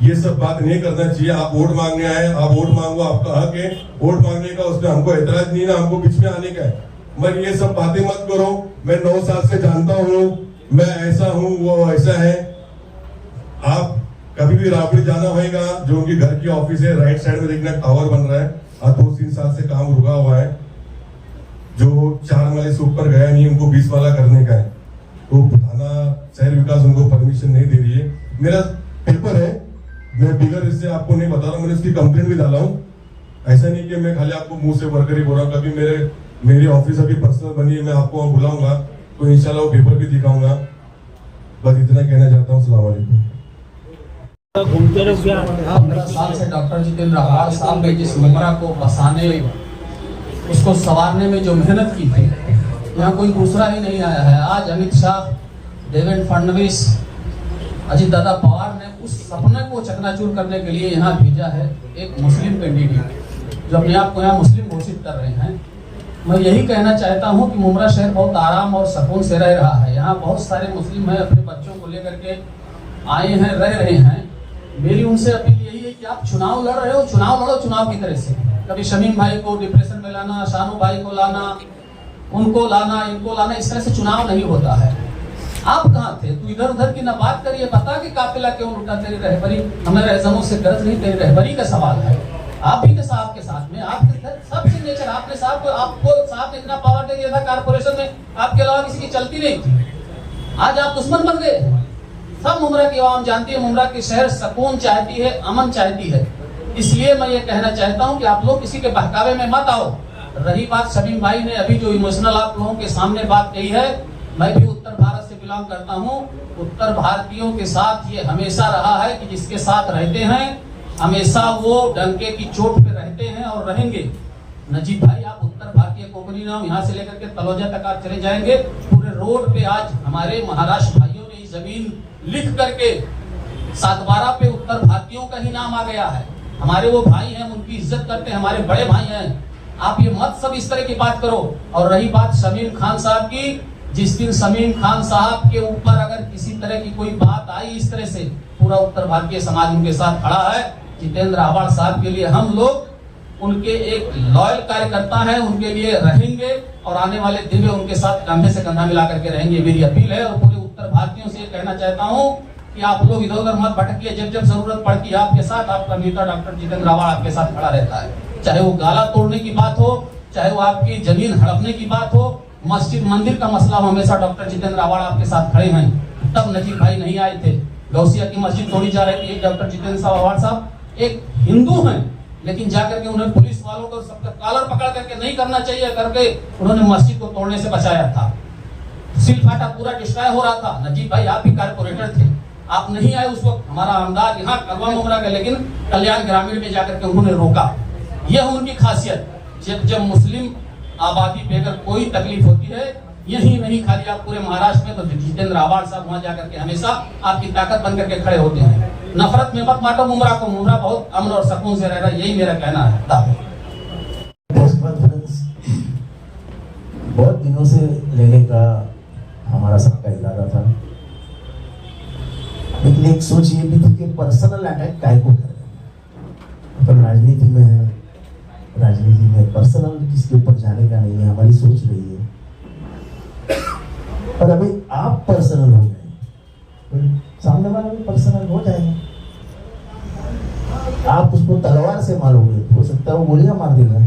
ये सब बात नहीं करना चाहिए। आप वोट मांगने आए, आप वोट मांगो, आपका हक है वोट मांगने का, उसमें हमको एतराज नहीं ना, हमको बीच में आने का है। मगर ये सब बातें मत करो। मैं 9 साल से जानता हूँ, मैं ऐसा हूँ, वो ऐसा है। आप कभी भी राबड़ी जाना होगा, जो उनकी घर की ऑफिस है, राइट साइड में देखना टावर बन रहा है, आज 2-3 साल से काम रुका हुआ है। जो 4 माले से ऊपर गया नहीं, उनको 20 वाला करने का है, तो थाना शहर विकास उनको परमिशन नहीं दे रही है। मेरा पेपर है, मैं बिगर इससे आपको नहीं बता रहा, मैंने उसकी कंप्लेंट भी डाला हूँ। ऐसा नहीं कि मैं खाली आपको मुंह से वर्कर ही बोल रहा हूँ। कभी मेरी ऑफिस अभी पर्सनल बनी है, मैं आपको वहाँ बुलाऊंगा तो इंशाल्लाह वो पेपर भी दिखाऊंगा। बस इतना कहना चाहता हूँ। अस्सलाम वालेकुम। घूमते रहो क्या? 15 साल से डॉक्टर जितेंद्र अवाड़ साहब ने जिस मुमरा को बसाने, उसको संवारने में जो मेहनत की थी, यहाँ कोई दूसरा ही नहीं आया है। आज अमित शाह, देवेंद्र फडणवीस, अजीत दादा पवार ने उस सपने को चकनाचूर करने के लिए यहाँ भेजा है एक मुस्लिम कैंडिडेट जो अपने आप को यहाँ मुस्लिम घोषित कर रहे हैं। मैं यही कहना चाहता हूँ कि मुमरा शहर बहुत आराम और सुकून से रह रहा है। यहाँ बहुत सारे मुस्लिम हैं, अपने बच्चों को लेकर के आए हैं, रह रहे हैं। मेरी उनसे अपील यही है कि आप चुनाव लड़ रहे हो, चुनाव लड़ो चुनाव की तरह से। कभी शमीम भाई को डिप्रेशन में लाना, शानू भाई को लाना, उनको लाना, इनको लाना, इस तरह से चुनाव नहीं होता है। आप कहाँ थे? तू इधर उधर की ना बात करिए, बता कि काफिला क्यों लुटा तेरी रहबरी, हमें रहजमों से गर्ज नहीं, तेरी रहबरी का सवाल है। आप भी थे साहब के साथ में, आपके सब सिग्नेचर आपने साहब को, आपको साहब ने इतना पावर दे दिया था कारपोरेशन में, आपके अलावा किसी की चलती नहीं थी। आज आप दुश्मन बन गए। सब मुमरा की आवाम जानती है, मुमरा की शहर सुकून चाहती है, अमन चाहती है। इसलिए मैं ये कहना चाहता हूँ कि आप लोग किसी के बहकावे में मत आओ। रही बात शमीम भाई ने अभी जो इमोशनल आप लोगों के सामने बात कही है, मैं भी उत्तर भारत से बिलोंग करता हूँ। उत्तर भारतीयों के साथ ये हमेशा रहा है कि जिसके साथ रहते हैं हमेशा वो डंके की चोट पे रहते हैं और रहेंगे। नजीब भाई, आप उत्तर भारतीय कोंकणी नाम यहाँ से लेकर के तलोजा तक आप चले जाएंगे, पूरे रोड पे आज हमारे महाराष्ट्र भाइयों ने जमीन लिख करके 7/12 पे उत्तर भारतीयों का ही नाम आ गया है। हमारे वो भाई हैं, उनकी इज्जत करते हैं, हमारे बड़े भाई हैं। आप ये मत सब इस तरह की बात करो। और रही बात शमीम खान साहब की, जिस दिन शमीम खान साहब के ऊपर अगर किसी तरह की कोई बात आई इस तरह से, पूरा उत्तर भारतीय समाज उनके साथ खड़ा है। जितेंद्र अवाड़ साहब के लिए हम लोग उनके एक लॉयल कार्यकर्ता हैं, उनके लिए रहेंगे और आने वाले दिन में उनके साथ कंधे से कंधा मिला करके रहेंगे। मेरी अपील है और पूरे उत्तर भारतीयों से कहना चाहता हूँ कि आप लोग इधर उधर मत भटकिए। जब जब जरूरत पड़ती है आपके साथ आपका नेता डॉक्टर जितेंद्र अवाड़ आपके साथ खड़ा रहता है। चाहे वो गाला तोड़ने की बात हो, चाहे वो आपकी जमीन हड़पने की बात हो, मस्जिद मंदिर का मसला हमेशा डॉक्टर जितेंद्र अवाड़ आपके साथ खड़े हैं। तब नजीब भाई नहीं आए थे, गौसिया की मस्जिद तोड़ी जा रही थी। डॉक्टर जितेंद्र अवाड़ साहब एक हिंदू हैं, लेकिन जाकर के उन्हें पुलिस वालों को सबका कॉलर पकड़ करके नहीं करना चाहिए करके उन्होंने मस्जिद को तोड़ने से बचाया था। सिल फाटा पूरा डिस्ट्रॉय हो रहा था। नजीब भाई, आप भी कारपोरेटर थे, आप नहीं आए उस वक्त। हमारा आमदार यहाँ करवा मुमरा का, लेकिन कल्याण ग्रामीण में जाकर के उन्होंने रोका। यह है उनकी खासियत। जब मुस्लिम आबादी पे अगर कोई तकलीफ होती है, यही नहीं खाली आप पूरे महाराष्ट्र में, तो जितेंद्र अवाड़ साहब वहां जाकर के हमेशा आपकी ताकत बन करके खड़े होते हैं। नफरत में मत बांटो मुमरा को, मुमरा बहुत अमन और सुकून से रह रहा है, यही मेरा कहना है। प्रेस कॉन्फ्रेंस बहुत दिनों से लेने का हमारा सबका इरादा था, लेकिन एक सोच ये भी थी कि पर्सनल अटैक काय को करें। तो राजनीति में है, राजनीति में पर्सनल किसके ऊपर जाने का नहीं है, हमारी सोच रही है। और अभी आप पर्सनल हो गए, तो सामने वाला भी पर्सनल हो जाएगा। आप उसको तलवार से मारोगे, हो सकता है वो गोलियां मार देगा।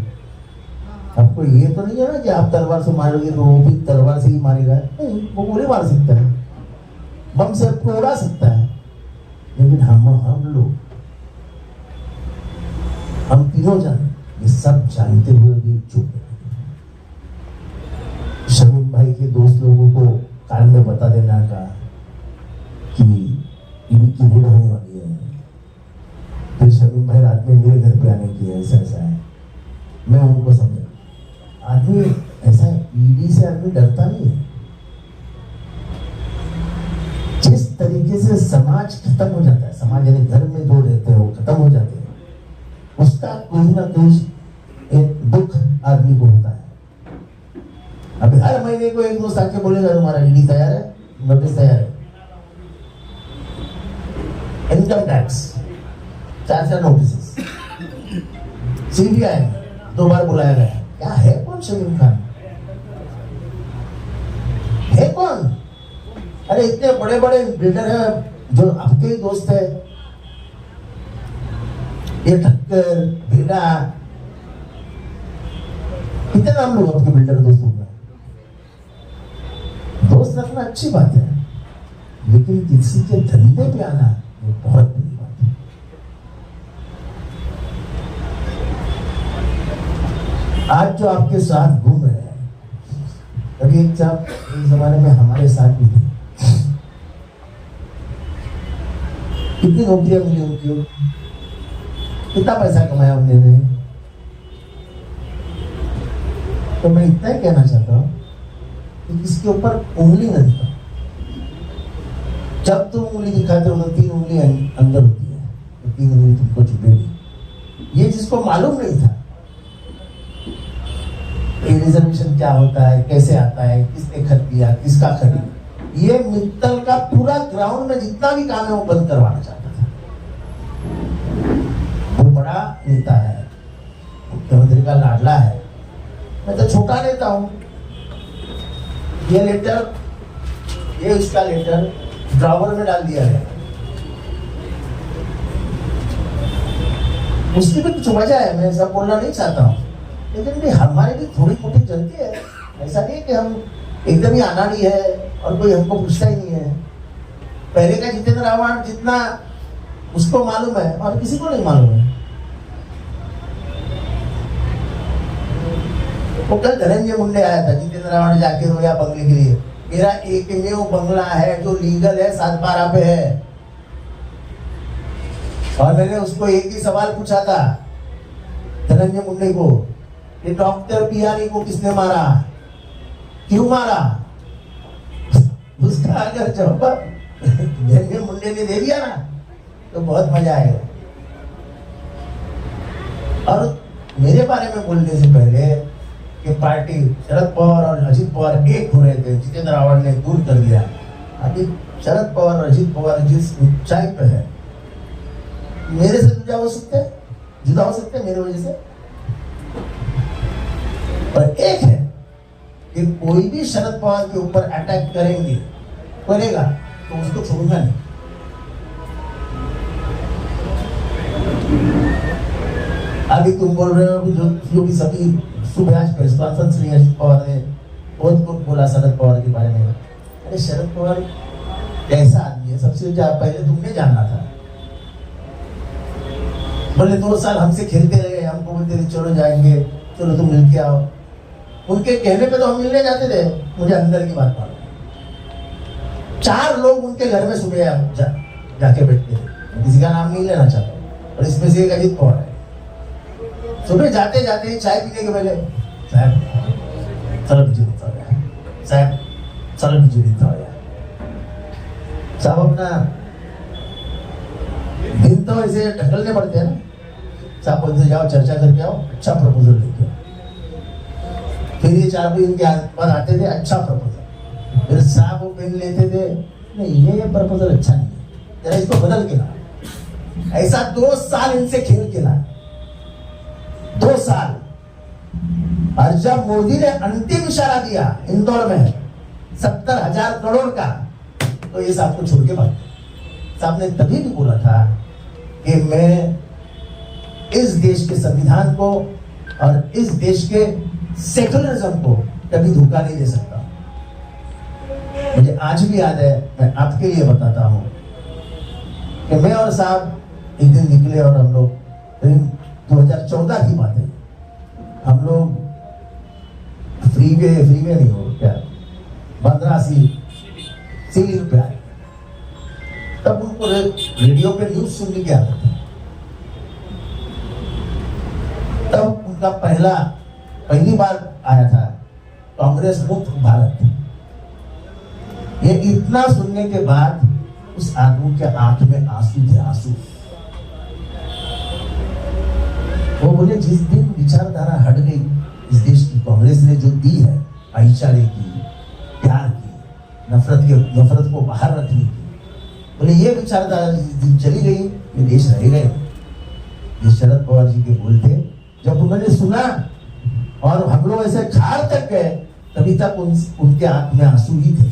आपको ये तो नहीं है ना कि आप तलवार से मारोगे तो वो भी तलवार से ही मारेगा, नहीं, वो गोली मार सकता है, बम से आपको उड़ा सकता है। लेकिन हम लोग, हम तीनों जन ये सब जानते हुए भी चुप है। शमीम भाई के दोस्त लोगों को कान में बता देना का कि इनकी भीड़ होने वाली है, फिर शमीम भाई रात में मेरे घर पे आने की ऐसा ऐसा है। मैं उनको समझा, आदमी ऐसा ईडी से आदमी डरता नहीं है। जिस तरीके से समाज खत्म हो जाता है, समाज यानी घर में जो रहते हैं वो खत्म हो जाते हैं, उसका कोई ना कोई एक दुख आदमी को होता है। अभी हर महीने को एक दोस्त आके बोलेगा तुम्हारा ईडी तैयार है, नोटिस तैयार है, इनकम टैक्स 4 नोटिस, सीबीआई 2 बार बुलाया गया। क्या है कौन शमीम खान, है कौन? अरे इतने बड़े बड़े बिल्डर हैं जो आपके ही दोस्त है, ये ठक्कर, भेड़ा, कितने नाम लोग आपके बिल्डर दोस्तों का। दोस्त रखना अच्छी बात है, लेकिन किसी के धंधे पे आना ये बहुत बड़ी बात है। आज जो आपके साथ घूम रहे हैं, कभी एक जमाने में हमारे साथ भी थे। कितनी नौकरियां मिली उनको, कितना पैसा कमाया उन्होंने। तो मैं इतना ही कहना चाहता हूं कि इसके ऊपर उंगली न दिखाओ। जब तुम उंगली दिखाते हो तो 3 उंगली अंदर होती है, तो 3 उंगली तुमको चुभेगी। ये जिसको मालूम नहीं था कि रिजर्वेशन क्या होता है, कैसे आता है, किसने खरीद किया, किसका खरीद, ये मित्तल का पूरा ग्राउंड में जितना भी काम है वो बंद करवाना चाहता था। वो बड़ा नेता है, मुख्यमंत्री का लाडला है, मैं तो छोटा नेता हूं। ये लेटर, ये उसका लेटर ड्रावर में डाल दिया गया। उसकी भी कुछ वजह है, मैं सब बोलना नहीं चाहता हूं, लेकिन भी हमारे भी थोड़ी मोटी चलती है। ऐसा नहीं कि हम एकदम ही अनाड़ी है और कोई हमको पूछता ही नहीं है। पहले का जितेंद्र आव्हाड जितना उसको मालूम है और किसी को नहीं मालूम है। वो कल धनंजय मुंडे आया था, जितेंद्र आव्हाड जाके रोया बंगले के लिए। मेरा एकमेव बंगला है जो लीगल है, 7/12 पे है। और मैंने उसको एक ही सवाल पूछा था धनंजय मुंडे को, ये डॉक्टर बिहारी को किसने मारा, क्यों मारा? उसका अगर जवाब धनंजय मुंडे ने दे दिया ना तो बहुत मजा आएगा। और मेरे बारे में बोलने से पहले कि पार्टी शरद पवार और अजित पवार एक हो रहे थे, जितेंद्र आव्हाड ने दूर कर दिया। अभी शरद पवार और अजित पवार जिस ऊंचाई पे है, मेरे से जुदा हो सकते मेरे वजह से। और एक है कि कोई भी शरद पवार के ऊपर अटैक करेगा तो उसको छोड़ूंगा नहीं। अभी तुम बोल रहे हो जो भी सभी सुबह प्रेस कॉन्फ्रेंस में अजित पवार ने बहुत कुछ बोला शरद पवार के बारे में। अरे शरद पवार कैसा आदमी है, सबसे पहले तुमने जानना था। बोले 2 साल हमसे खेलते रहे, हमको बोलते थे चलो जाएंगे, चलो तुम मिल के आओ। उनके कहने पे तो हम मिलने जाते थे। मुझे अंदर की बात मालूम, 4 लोग उनके घर में सुबह जाके बैठते थे। किसी का नाम नहीं लेना चाहता, और इसमें से एक अजित पवार है। सुबह जाते जाते चाय पीने के पहले, साहब चलो बीजू देता हो गया, साहब चलो बीजू देता हो गया। साहब अपना दिन तो ऐसे ढकलने पड़ते हैं ना। साहब बोलते जाओ चर्चा करके आओ, अच्छा प्रपोजल लेके आओ। फिर ये 4 दिन के बाद आते थे, अच्छा प्रपोजल। फिर साहब वो पेन लेते थे, नहीं ये प्रपोजल अच्छा नहीं है, जरा इसको बदल के ला। ऐसा 2 साल इनसे खेल के ला, 2 साल। और जब मोदी ने अंतिम इशारा दिया इंदौर में 70,000 करोड़ का, तो ये साहब को छोड़ के भाग। साहब ने तभी भी बोला था कि मैं इस देश के संविधान को और इस देश के सेकुलरिज्म को कभी धोखा नहीं दे सकता। मुझे आज भी याद है, मैं आपके लिए बताता हूं कि मैं और साहब एक दिन निकले और हम लोग 2014 की बात है, हम लोग फ्रीवे नहीं हो क्या, 15 सीलिंग पे आए। तब उनको रेडियो पे न्यूज सुनने की आदत है। तब उनका पहली बार आया था कांग्रेस मुक्त भारत। ये इतना सुनने के बाद उस आदमी के आंख में आंसू थे, आंसू। वो बोले जिस दिन विचारधारा हट गई इस देश की, कांग्रेस ने जो दी है भाईचारे की, प्यार की, नफरत को बाहर रखने की, बोले ये विचारधारा जिस दिन चली गई ये देश रहेगा। ये शरद पवार जी के बोल थे। जब उन्होंने सुना और हम लोग ऐसे खार तक गए, तभी तक उनके आंख में आंसू ही थे।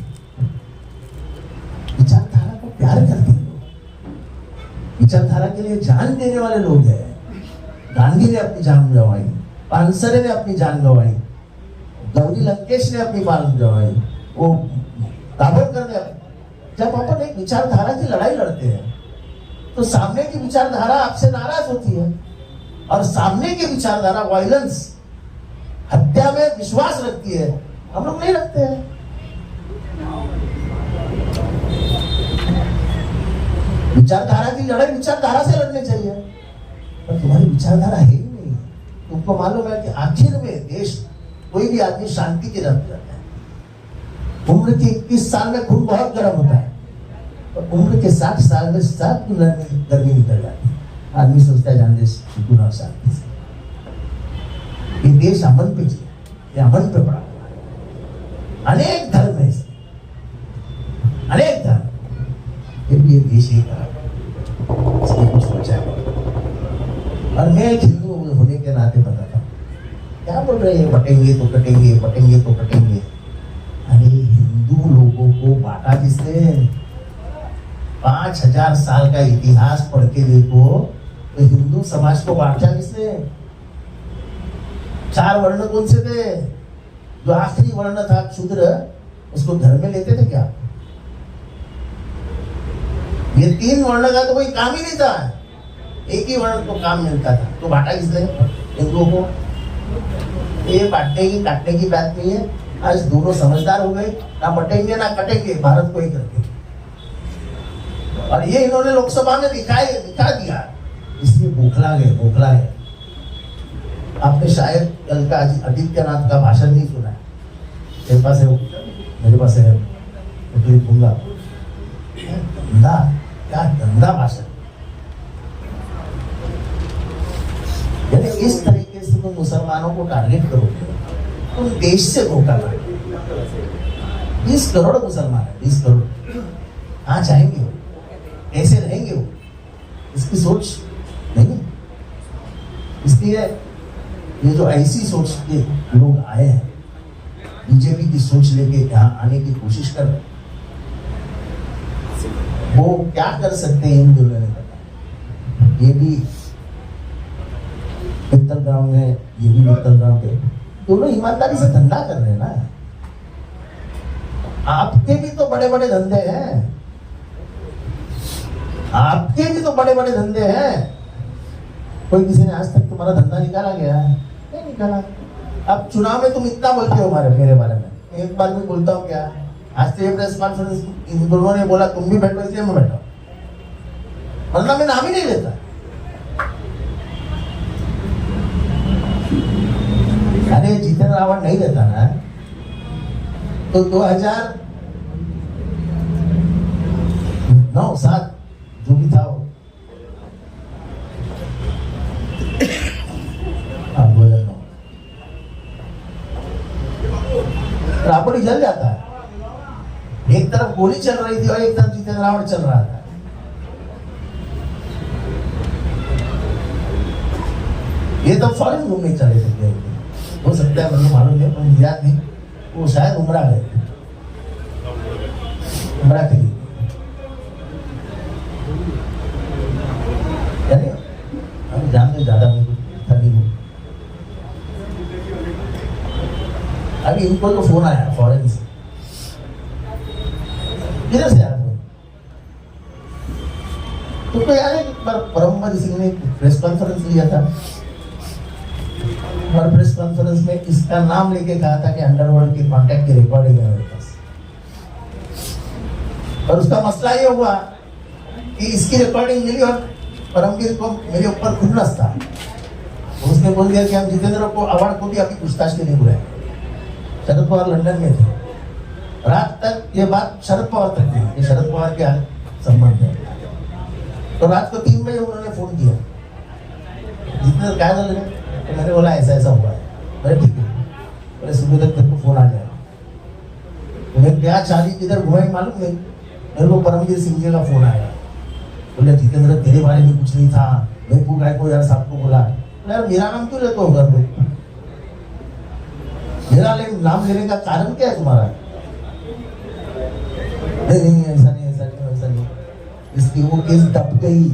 विचारधारा को प्यार करते लोग, विचारधारा के लिए जान देने वाले लोग हैं। गांधी ने अपनी जान गंवाई, पानसरे ने अपनी जान गंवाई, गौरी लंकेश ने अपनी जान गंवाई, वो दाभोलकर ने। जब अपन एक विचारधारा की लड़ाई लड़ते हैं तो सामने की विचारधारा आपसे नाराज होती है, और सामने की विचारधारा वायलेंस, हत्या में विश्वास रखती है, हम लोग नहीं रखते हैं। विचारधारा की लड़ाई विचारधारा से लड़नी चाहिए, पर तुम्हारी विचारधारा है ही नहीं। तुमको मालूम है कि आखिर में देश, कोई भी आदमी शांति की तरफ जाता है। उम्र के 21 साल में खून बहुत गर्म होता है, और उम्र के 60 साल में सब गर्मी निकल जाती है। आदमी सोचता है जान दे सुकून और शांति से। ये देश अमन पे जिए, ये अमन पे पड़ा हुआ है। अनेक धर्म है इसमें, अनेक धर्म, फिर भी ये देश एक है, इसलिए कुछ बचा है। और मैं एक हिंदू होने के नाते बताता हूँ, क्या बोल रहे हैं बटेंगे तो कटेंगे, बटेंगे तो कटेंगे। अरे हिंदू लोगों को बांटा किसने? 5000 साल का इतिहास पढ़ के देखो तो हिंदू समाज को बांटा किसने? 4 वर्ण कौन से थे? जो आखिरी वर्ण था शूद्र, उसको घर में लेते थे क्या? ये 3 वर्ण का तो कोई काम ही नहीं था, एक ही वर्ण को काम मिलता था, तो बांटा किसने हिंदुओं को? ये बांटने की काटने की बात नहीं है। आज दोनों समझदार हो गए, ना बटेंगे ना कटेंगे, भारत को एक रखेंगे। और ये इन्होंने लोकसभा में दिखा दिया, इसलिए बौखला गए। आपने शायद कल का आदित्यनाथ का भाषण नहीं सुना है, मेरे पास है, मैं दूंगा। क्या गंदा भाषण। यानी इस तरीके से तुम मुसलमानों को टारगेट करोगे, तुम देश से धोखा करोगे। 20 करोड़ मुसलमान है, 20 करोड़ कहाँ जाएंगे वो, कैसे रहेंगे वो? इसकी सोच नहीं। इसलिए ये जो ऐसी सोच के लोग आए हैं, बीजेपी की सोच लेके यहाँ आने की कोशिश कर रहे, वो क्या कर सकते हैं इन दोनों ने पता। ये भी मित्तल गांव है, ये भी मित्तल गांव के, दोनों ईमानदारी से धंधा कर रहे हैं ना। आपके भी तो बड़े बड़े धंधे हैं, आपके भी तो बड़े बड़े धंधे हैं। कोई किसी ने आज तक तुम्हारा धंधा निकाला गया है? नहीं निकाला। अब चुनाव में तुम इतना बोलते हो मेरे बारे में, एक बार भी बोलता हूँ क्या? आज तो ये प्रेस कॉन्फ्रेंस इन दोनों ने बोला तुम भी बैठो, इसलिए मैं बैठा, वरना मैं नाम ही नहीं लेता। अरे जितेंद्र रावत नहीं रहता ना, तो 2009-7 जो भी था वो 2009 रावण जल जाता है। एक तरफ गोली चल रही थी और एक तरफ जितेंद्र रावत चल रहा था। ये तो फॉरेन घूमने चले थे, हो सकता है मुझे मालूम नहीं, मुझे याद नहीं, वो शायद उमरा गए थे। उम्रा के लिए, यानी हम जानते ज्यादा नहीं हूँ। अभी इनको तो फोन आया फॉरेन से, किधर से आया फोन? तुमको याद है कि परमवीर सिंह ने प्रेस कॉन्फ्रेंस लिया था और प्रेस कॉन्फ्रेंस में इसका नाम लेके कहा था कि अंडरवर्ल्ड की कॉन्टैक्ट की रिकॉर्डिंग है मेरे पास, और उसका मसला ये हुआ कि इसकी रिकॉर्डिंग मिली और परमवीर को मेरे ऊपर खुन्नस था। उसने बोल दिया कि हम जितेंद्र को अवार्ड को भी अभी पूछताछ के लिए बुलाए। शरद पवार लंदन में थे, रात तक ये बात शरद पवार तक थी कि शरद पवार के संबंध है। तो रात को 3 बजे उन्होंने फोन किया, जितेंद्र क्या बोल रहे? तो मैंने बोला ऐसा ऐसा हुआ है। बोले ठीक है, बोले सुबह तक तेरे को फोन आ जाएगा। मैं क्या चाली किधर घुमाई मालूम नहीं, मेरे को परमवीर सिंह जी का फोन आया। बोले जितेंद्र तेरे बारे में कुछ नहीं था, मैं तू गाय को यार साहब को बोला। यार मेरा नाम क्यों लेते हो घर में? मेरा नाम लेने का कारण क्या है तुम्हारा? नहीं ऐसा नहीं, ऐसा नहीं, ऐसा नहीं। इसलिए वो केस दब गई,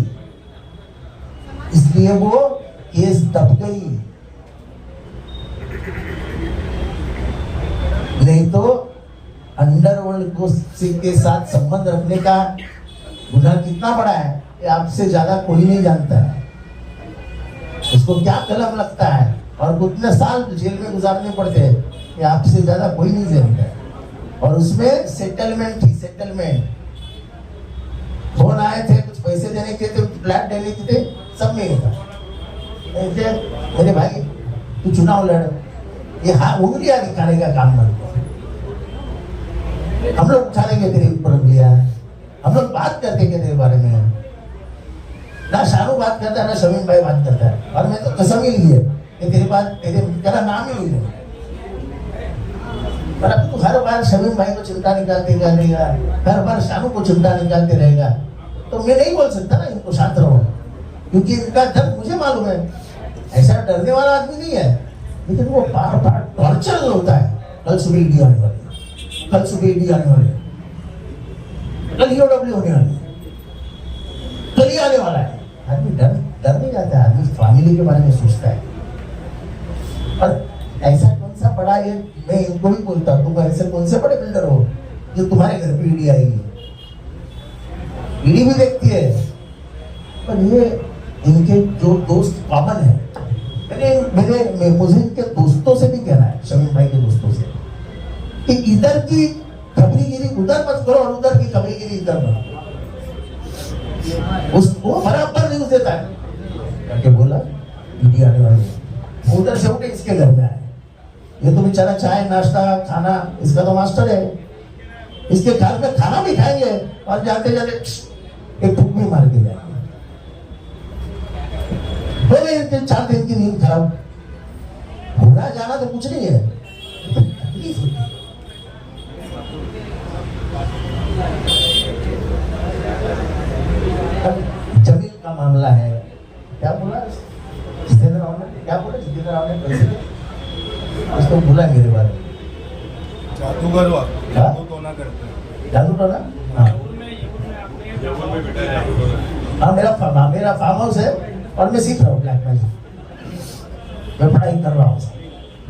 इसलिए वो केस दब गई। नहीं तो अंडरवर्ल्ड को के साथ संबंध रखने का गुनाह कितना बड़ा है ये आपसे ज्यादा कोई नहीं जानता है। उसको क्या कलम लगता है और कितने साल जेल में गुजारने पड़ते हैं ये आपसे ज्यादा कोई नहीं जानता है। और उसमें सेटलमेंट थी, सेटलमेंट। फोन आए थे, कुछ पैसे देने के थे, फ्लैट देने के थे, सब नहीं होता। मेरे भाई तू चुनाव लड़, ये हाँ उंगलियां दिखाने का काम मत कर। हम लोग उठा लेंगे तेरे ऊपर उंगलियां, हम लोग बात करते हैं तेरे बारे में। ना शाहरुख बात करता है ना शमीम भाई बात करता है, और मैं तो कसम ही ली है कि तेरे बात तेरा नाम ही नहीं है। पर अब तो हर बार शमीम भाई को चिमटा निकालते रहेगा, हर बार शाहरुख को चिमटा निकालते रहेगा, तो मैं नहीं बोल सकता ना इनको शांत रहो, क्योंकि इनका दर्द मुझे मालूम है। ऐसा डरने वाला आदमी नहीं है, लेकिन वो बार बार टॉर्चर होता है। कल सुबह ईडी आने वाली, कल सुबह ईडी आने वाली, कल ईओडब्ल्यू होने वाली, कल ही आने वाला है। आदमी डर नहीं जाता है, आदमी फैमिली के बारे में सोचता है। और ऐसा कौन सा बड़ा ये, मैं इनको भी बोलता हूँ तुम ऐसे कौन से बड़े बिल्डर हो जो तुम्हारे घर पे ईडी आएगी? ईडी भी देखती है, पर ये इनके जो दोस्त कॉमन है, मुझे इनके दोस्तों से भी कहना है, शमीम भाई के दोस्तों से, कि इधर की खबरीगिरी उधर मत करो और उधर की खबरीगिरी इधर मत करो। उसको बराबर न्यूज देता है, करके बोला ईडी आने वाली है, उधर से उठे इसके घर में आए। ये तो बेचारा चाय नाश्ता खाना इसका तो मास्टर है, इसके घर में खाना भी खाएंगे और जाते जाते एक ठुक भी मार के जाएंगे। बोले 4 दिन की नींद खराब, होना जाना तो कुछ नहीं है, तकलीफ होती है। जमीन का मामला है, क्या बोला जितेंद्र राव ने, क्या बोला जितेंद्र राव ने पैसे उसको बोला मेरे बारे में जादूगर जादू टोना करते हैं, जादू टोना। हाँ मेरा फार्म हाउस है और मैं सीख रहा हूँ ब्लैक मैजिक, मैं पढ़ाई कर रहा हूँ।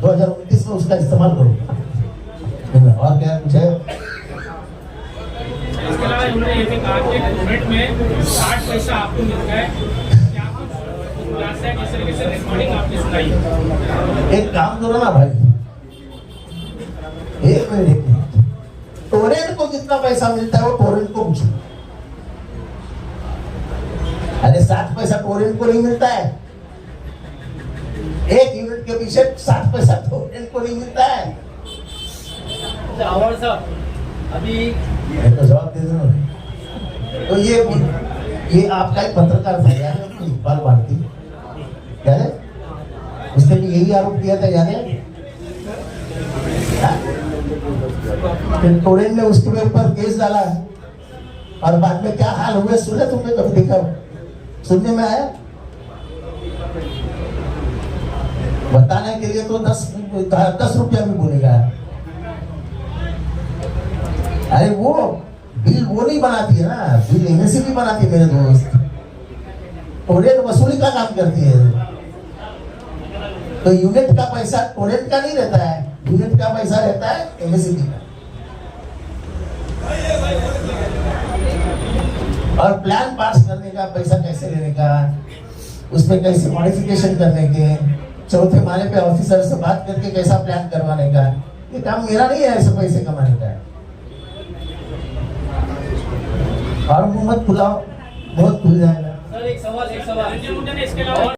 2029 में उसका इस्तेमाल करूँगा। और क्या कुछ है? इसके अलावा उन्होंने ये भी कहा कि गवर्नमेंट में 60 पैसा आपको मिलता है, क्या खुलासा है, किस तरीके से रिकॉर्डिंग आपने सुनाई? एक काम करो ना भाई, एक मिनट, टोरेंट को कितना पैसा मिलता है वो टोरेंट को पूछो। अरे 60 पैसा टोरेंट को नहीं मिलता है, 1 यूनिट के पीछे 60 पैसा टोरेंट को नहीं मिलता है। अवार्ड साहब अभी तो जवाब दे दो। तो ये आपका एक पत्रकार था याद है, इकबाल भारती, याद है? उसने भी यही आरोप किया था, याद है? फिर टोरेंट ने उसके ऊपर केस डाला और बाद में क्या हाल हुए सुने तुमने कभी देखा? सुनने में आया? बताने के लिए तो 10 रुपया भी बोलेगा। अरे वो वो नहीं बनाती है ना, बिल एमएससीबी बनाती है मेरे दोस्त, टोरेंट वसूली का काम करती है। तो यूनिट का पैसा टोरेंट का नहीं रहता है, यूनिट का पैसा रहता है एमएससीबी का। और प्लान पास करने का, पैसा कैसे लेने का, उसमें कैसे मॉडिफिकेशन करने के, चौथे माले पे ऑफिसर से बात करके कैसा प्लान करवाने का, ये काम मेरा नहीं है ऐसे पैसे कमाने का। और मुंह मत खुलाओ, बहुत खुल जाएगा। सर एक सवाल रंजन मुंडा ने इसके अलावा